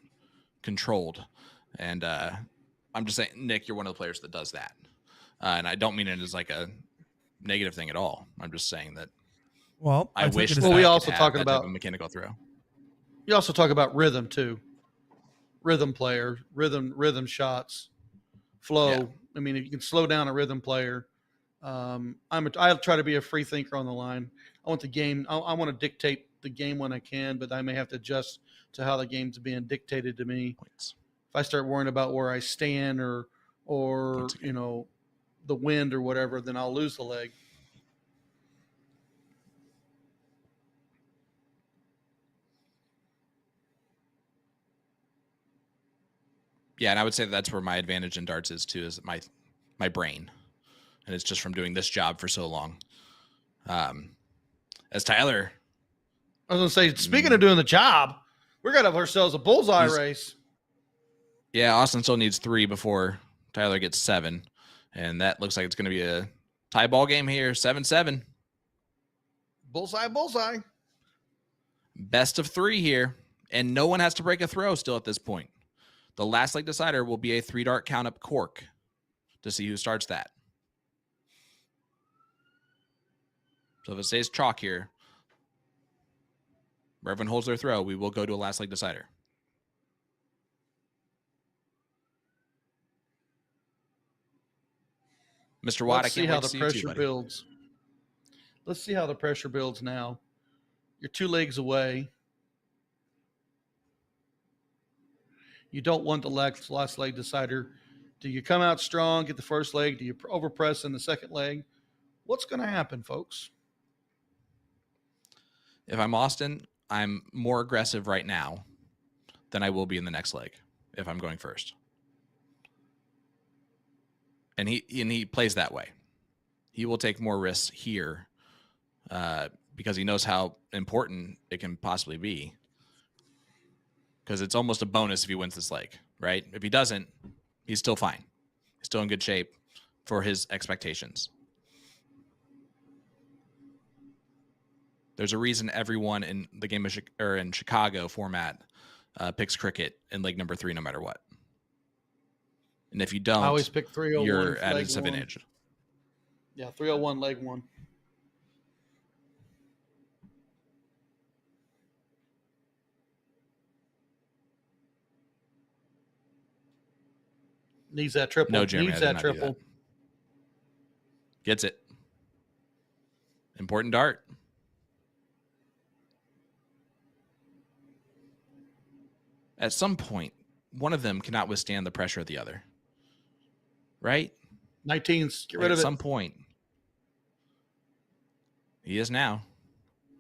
controlled. And I'm just saying, Nick, you're one of the players that does that. And I don't mean it as like a negative thing at all. I'm just saying that. Well, I wish. Well, we also talking talking about a mechanical throw. You also talk about rhythm too. Rhythm player, rhythm shots, flow. Yeah. I mean, if you can slow down a rhythm player, I try to be a free thinker on the line. I want the game. I want to dictate the game when I can, but I may have to adjust to how the game's being dictated to me. Points. If I start worrying about where I stand or the wind or whatever, then I'll lose the leg. Yeah, and I would say that's where my advantage in darts is too, is my brain, and it's just from doing this job for so long. As Tyler, I was gonna say, speaking of doing the job, we're gonna have ourselves a bullseye race. Yeah, Austin still needs 3 before Tyler gets 7, and that looks like it's going to be a tie ball game here, 7-7. Bullseye. Best of 3 here, and no one has to break a throw still at this point. The last leg decider will be a 3-dart count up cork to see who starts that. So if it stays chalk here, where everyone holds their throw, we will go to a last leg decider. Mr. Watt, Let's I can't see how wait to the see you too, pressure buddy. builds. Let's see how the pressure builds now. You're 2 legs away. You don't want the last leg decider. Do you come out strong, get the first leg? Do you overpress in the second leg? What's going to happen, folks? If I'm Austin, I'm more aggressive right now than I will be in the next leg if I'm going first. And he plays that way. He will take more risks here because he knows how important it can possibly be. Because it's almost a bonus if he wins this leg, right? If he doesn't, he's still fine. He's still in good shape for his expectations. There's a reason everyone in the game of in Chicago format picks cricket in leg number 3, no matter what. And if you don't, I always pick 301. You're at a leg disadvantage. 1. Yeah, 301 leg 1. Needs that triple. No, Jeremy, Needs I did that not do triple. that. Gets it. Important dart. At some point, one of them cannot withstand the pressure of the other. Right? 19s. Get rid of At it. some point. He is now.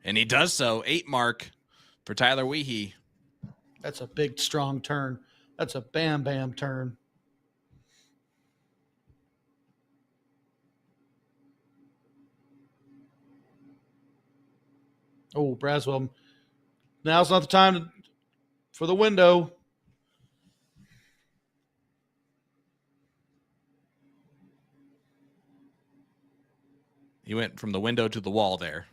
And he does so. 8 mark for Tyler Wiehe. That's a big, strong turn. That's a bam turn. Oh, Braswell. Now's not the time for the window. He went from the window to the wall there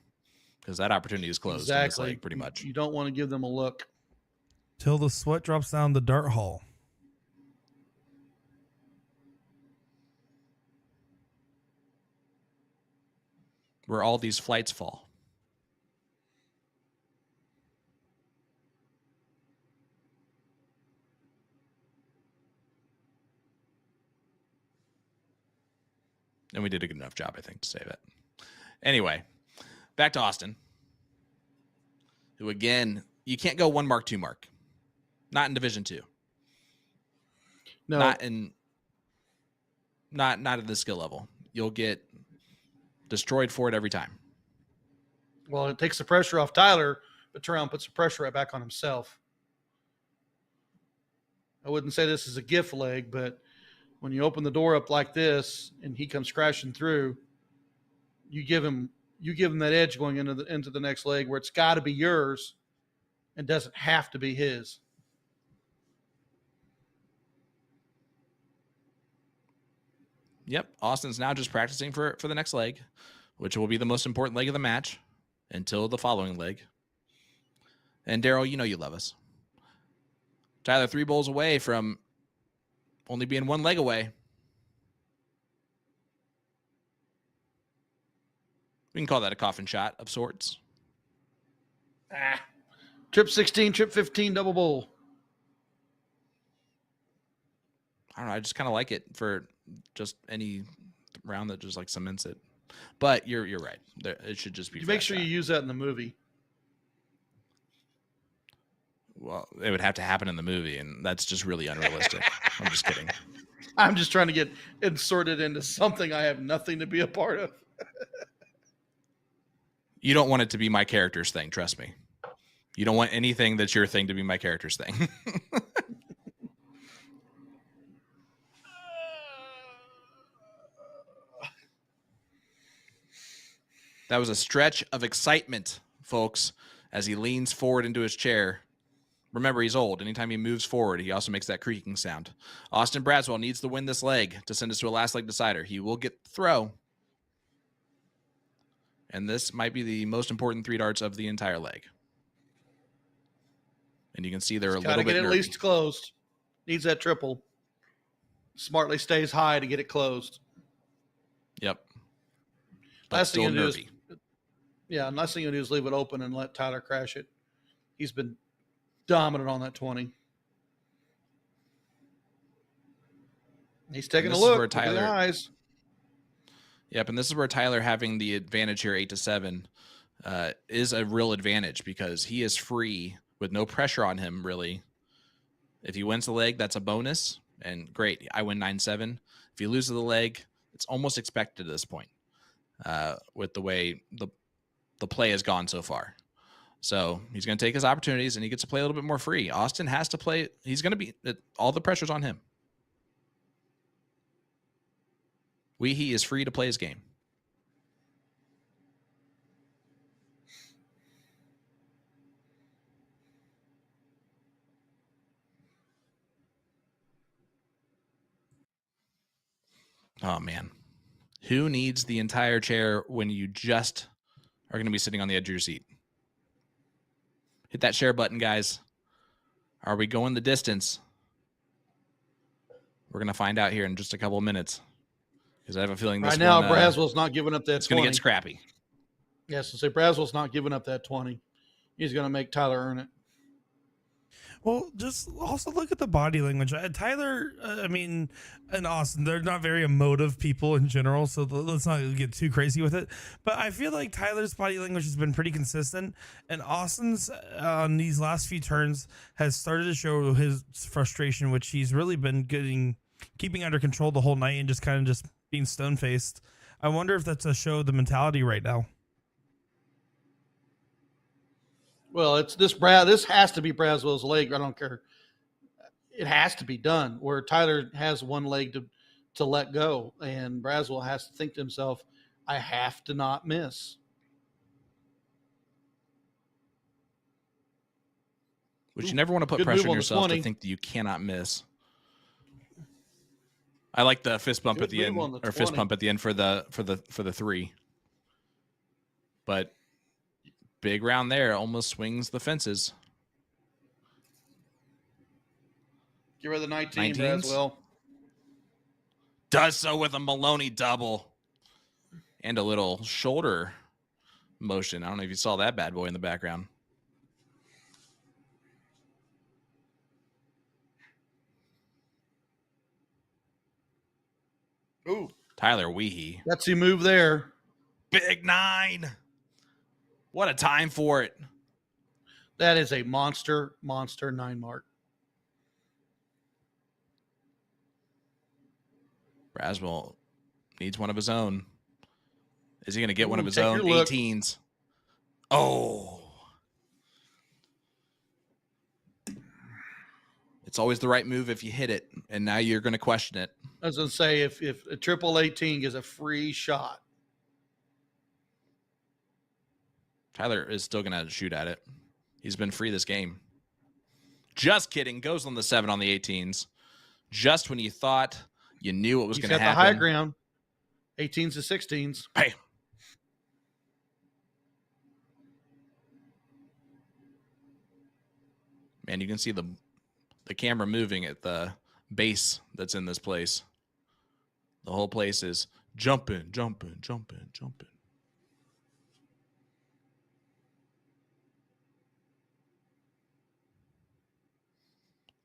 because that opportunity is closed. Exactly. In this leg, pretty much. You don't want to give them a look. Till the sweat drops down the dart hall. Where all these flights fall. And we did a good enough job, I think, to save it. Anyway, back to Austin. Who, again, you can't go 1 mark, 2 mark. Not in Division 2. No. Not at the skill level. You'll get destroyed for it every time. Well, it takes the pressure off Tyler, but Terrell puts the pressure right back on himself. I wouldn't say this is a gift leg, but when you open the door up like this and he comes crashing through, you give him that edge going into the next leg where it's got to be yours and doesn't have to be his. Yep, Austin's now just practicing for the next leg, which will be the most important leg of the match until the following leg. And Daryl, you know you love us. Tyler, 3 bowls away from only being one leg away. We can call that a coffin shot of sorts. Trip 16, trip 15, double bowl. I don't know. I just kind of like it for just any round that just like cements it. But you're right. It should just be. You make sure you use that in the movie. Well, it would have to happen in the movie, and that's just really unrealistic. I'm just kidding. I'm just trying to get inserted into something I have nothing to be a part of. You don't want it to be my character's thing. Trust me. You don't want anything that's your thing to be my character's thing. That was a stretch of excitement, folks, as he leans forward into his chair. Remember, he's old. Anytime he moves forward, he also makes that creaking sound. Austin Braswell needs to win this leg to send us to a last leg decider. He will get the throw. And this might be the most important 3 darts of the entire leg. And you can see they're a little bit Got to get nervy. at least closed. Needs that triple. Smartly stays high to get it closed. Yep. Last thing still you do is, nervy. yeah, last thing you do is leave it open and let Tyler crash it. He's been dominant on that 20. He's taking a this is look. where Look at the Tyler- eyes. Yep, and this is where Tyler having the advantage here, 8-7, is a real advantage because he is free with no pressure on him, really. If he wins the leg, that's a bonus, and great, I win 9-7. If he loses the leg, it's almost expected at this point with the way the play has gone so far. So he's going to take his opportunities, and he gets to play a little bit more free. Austin has to play. He's going to be all the pressure's on him. Wiehe is free to play his game. Oh, man. Who needs the entire chair when you just are going to be sitting on the edge of your seat? Hit that share button, guys. Are we going the distance? We're going to find out here in just a couple of minutes. Because I have a feeling this Right now, one, Braswell's not giving up that it's going 20. to get scrappy. Yes, to say Braswell's not giving up that 20. He's going to make Tyler earn it. Well, just also look at the body language. Tyler, I mean, and Austin, they're not very emotive people in general, so let's not get too crazy with it. But I feel like Tyler's body language has been pretty consistent, and Austin's on these last few turns has started to show his frustration, which he's really been keeping under control the whole night and just kind of just being stone-faced. I wonder if that's a show of the mentality right now. Well, it's this has to be Braswell's leg. I don't care. It has to be done where Tyler has one leg to let go, and Braswell has to think to himself, I have to not miss. Which you never want to put Good pressure move on on the yourself 20. to think that you cannot miss. I like the fist bump Good at the end, move on the or fist 20. pump at the end for the 3. But big round there almost swings the fences. Get rid of the 19, 19s? Braswell. Does so with a Maloney double and a little shoulder motion. I don't know if you saw that bad boy in the background. Ooh, Tyler Wiehe. that's the move there. Big 9. What a time for it. That is a monster 9 mark. Braswell needs one of his own. Is he going to get one of his take own your look. 18s? Oh. It's always the right move if you hit it, and now you're going to question it. I was going to say, if a triple 18 gives a free shot. Tyler is still going to shoot at it. He's been free this game. Just kidding. Goes on the 7 on the 18s. Just when you thought you knew what was going to happen. He's got the high ground. 18s to 16s. Bam. Man, you can see the camera moving at the bass that's in this place. The whole place is jumping, jumping, jumping, jumping.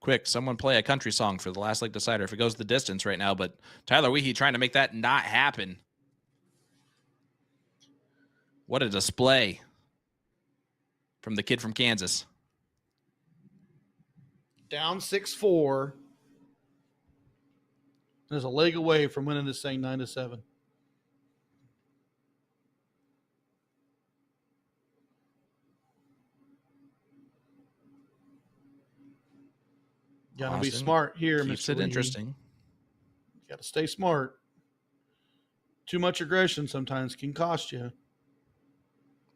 Quick, someone play a country song for the last leg decider if it goes the distance right now, but Tyler Wiehe trying to make that not happen. What a display from the kid from Kansas. Down 6-4. There's a leg away from winning this thing 9-7. Gotta be smart here, keeps Mr. it Wiehe. Interesting. Got to stay smart. Too much aggression sometimes can cost you.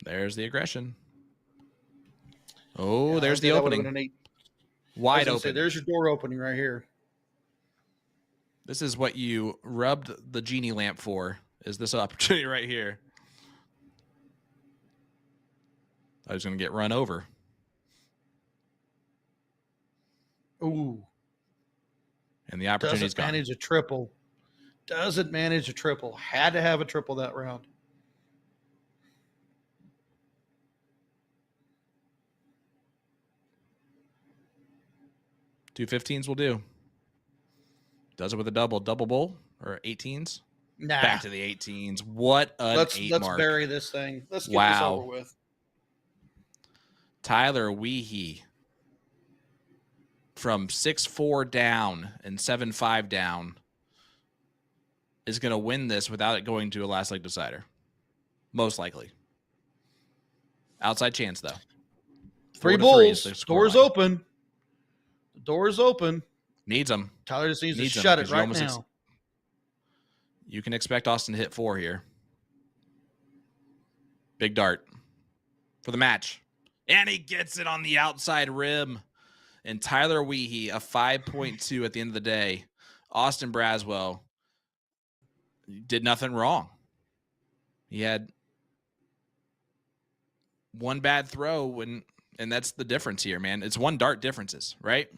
There's the aggression. Oh, Yeah, there's the that would've opening. been an 8. Wide Say, open. there's your door opening right here. This is what you rubbed the genie lamp for, is this opportunity right here. I was going to get run over. Ooh. And the opportunity's Doesn't gone. manage a triple. Doesn't manage a triple. Had to have a triple that round. Two 15s will do. Does it with a double bowl or 18s? Nah. Back to the 18s. What an Let's mark. bury this thing. Let's get this Wow. over with. Tyler Wiehe from 6-4 down and 7-5 down is going to win this without it going to a last leg decider. Most likely. Outside chance, though. 3 4-3 is bulls. the Door's scoreline. open. The door's open. Needs them. Tyler just needs to Needs them, shut it because you right almost now. You can expect Austin to hit 4 here. Big dart for the match. And he gets it on the outside rim. And Tyler Wiehe, a 5.2 at the end of the day. Austin Braswell did nothing wrong. He had one bad throw, and that's the difference here, man. It's one dart differences, right?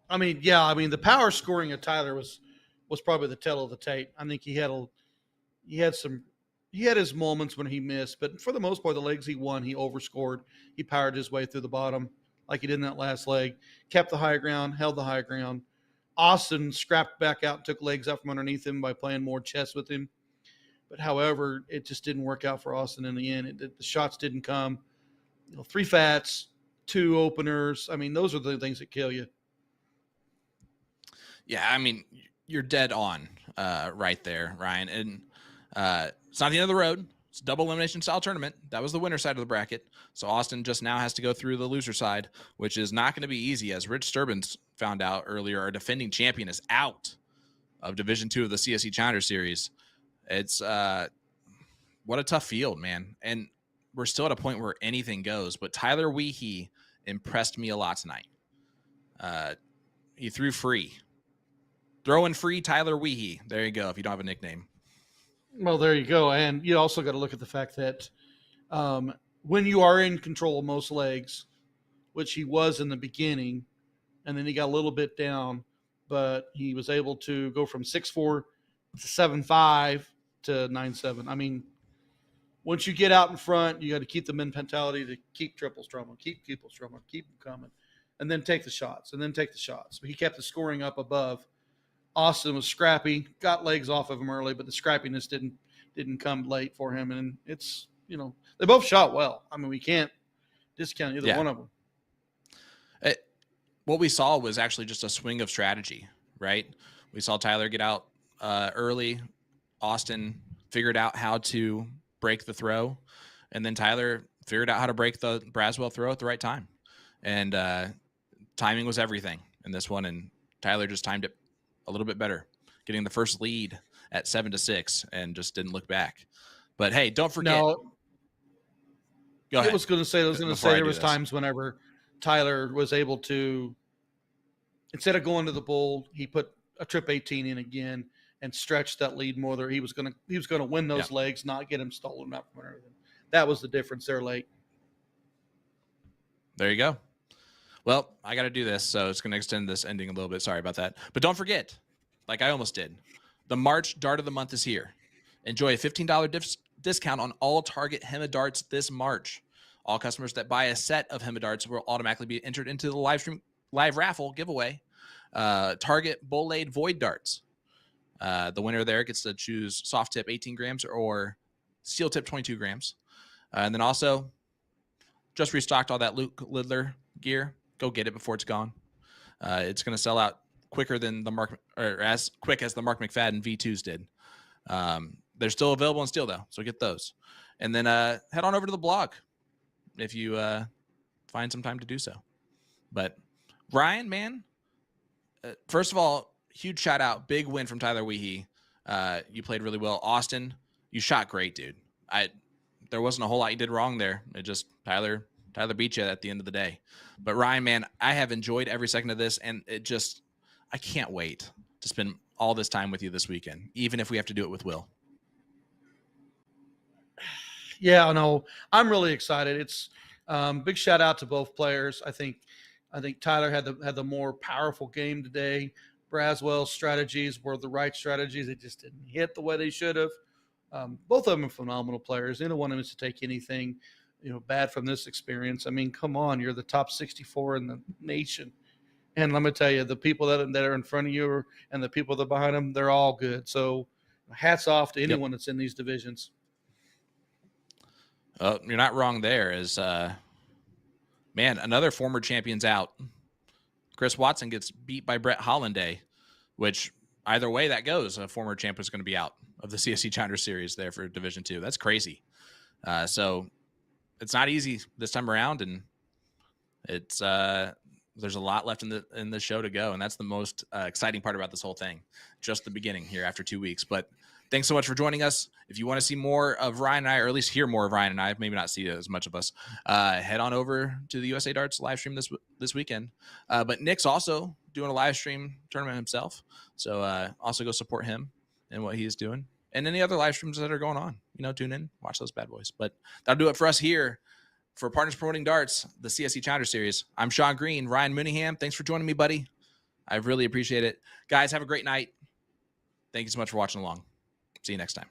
I mean, yeah. I mean, the power scoring of Tyler was probably the tale of the tape. I think he had his moments when he missed, but for the most part, the legs he won, he overscored. He powered his way through the bottom like he did in that last leg. Kept the high ground, held the high ground. Austin scrapped back out and took legs out from underneath him by playing more chess with him. But however, it just didn't work out for Austin in the end. The shots didn't come. 3 fats, 2 openers. I mean, those are the things that kill you. Yeah, I mean, you're dead on right there, Ryan. And it's not the end of the road. It's a double elimination style tournament. That was the winner side of the bracket. So Austin just now has to go through the loser side, which is not going to be easy. As Rich Sturbins found out earlier, our defending champion is out of Division II of the CSC Challenger Series. It's what a tough field, man. And we're still at a point where anything goes. But Tyler Wiehe impressed me a lot tonight. He threw free. Throwing free Tyler Wiehe. There you go, if you don't have a nickname. Well, there you go. And you also got to look at the fact that when you are in control of most legs, which he was in the beginning, and then he got a little bit down, but he was able to go from 6-4 to 7-5 to 9-7. I mean, once you get out in front, you got to keep the mentality to keep triples drumming, keep them coming, and then take the shots, But he kept the scoring up above. Austin was scrappy, got legs off of him early, but the scrappiness didn't come late for him. And it's, they both shot well. I mean, we can't discount either one of them. What we saw was actually just a swing of strategy, right? We saw Tyler get out early. Austin figured out how to break the throw, and then Tyler figured out how to break the Braswell throw at the right time. And timing was everything in this one, and Tyler just timed it a little bit better, getting the first lead at 7-6, and just didn't look back. But hey, don't forget. No, Go ahead. I was going to say Before I there do was this. times whenever Tyler was able to, instead of going to the bull, he put a trip 18 in again and stretched that lead more. There, he was going to win those legs, not get him stolen out from everything. That was the difference there late. There you go. Well, I got to do this, so it's going to extend this ending a little bit. Sorry about that. But don't forget, like I almost did, the March Dart of the Month is here. Enjoy a $15 discount on all Target HEMA darts this March. All customers that buy a set of HEMA darts will automatically be entered into the live raffle giveaway. Target Bolade Void darts. The winner there gets to choose soft tip 18 grams or steel tip 22 grams. And then also, just restocked all that Luke Lidler gear. Go get it before it's gone. It's going to sell out quicker than as quick as the Mark McFadden V2s did. They're still available in steel though, so get those. And then head on over to the blog if you find some time to do so. But Ryan, man, first of all, huge shout out, big win from Tyler Wiehe. You played really well. Austin, you shot great, dude. There wasn't a whole lot you did wrong there. It just Tyler beat you at the end of the day. But Ryan, man, I have enjoyed every second of this, and I can't wait to spend all this time with you this weekend, even if we have to do it with Will. Yeah, no, I'm really excited. It's big shout out to both players. I think Tyler had the more powerful game today. Braswell's strategies were the right strategies. It just didn't hit the way they should have. Both of them are phenomenal players. Neither one of them is to take anything bad from this experience. I mean, come on, you're the top 64 in the nation. And let me tell you, the people that are in front of you and the people that are behind them, they're all good. So hats off to anyone that's in these divisions. You're not wrong there. Man, another former champion's out. Chris Watson gets beat by Brett Hollanday, which either way that goes, a former champ is going to be out of the CSC Challenger Series there for Division II. That's crazy. So it's not easy this time around, and it's there's a lot left in the show to go, and that's the most exciting part about this whole thing. Just the beginning here after 2 weeks. But thanks so much for joining us. If you want to see more of Ryan and I, or at least hear more of Ryan and I, maybe not see as much of us, head on over to the USA Darts live stream this weekend. But Nick's also doing a live stream tournament himself, so also go support him and what he's doing, and any other live streams that are going on. Tune in, watch those bad boys. But that'll do it for us here for Partners Promoting Darts, the CSC Challenger Series. I'm Sean Green. Ryan Mooneyham, thanks for joining me, buddy. I really appreciate it. Guys, have a great night. Thank you so much for watching along. See you next time.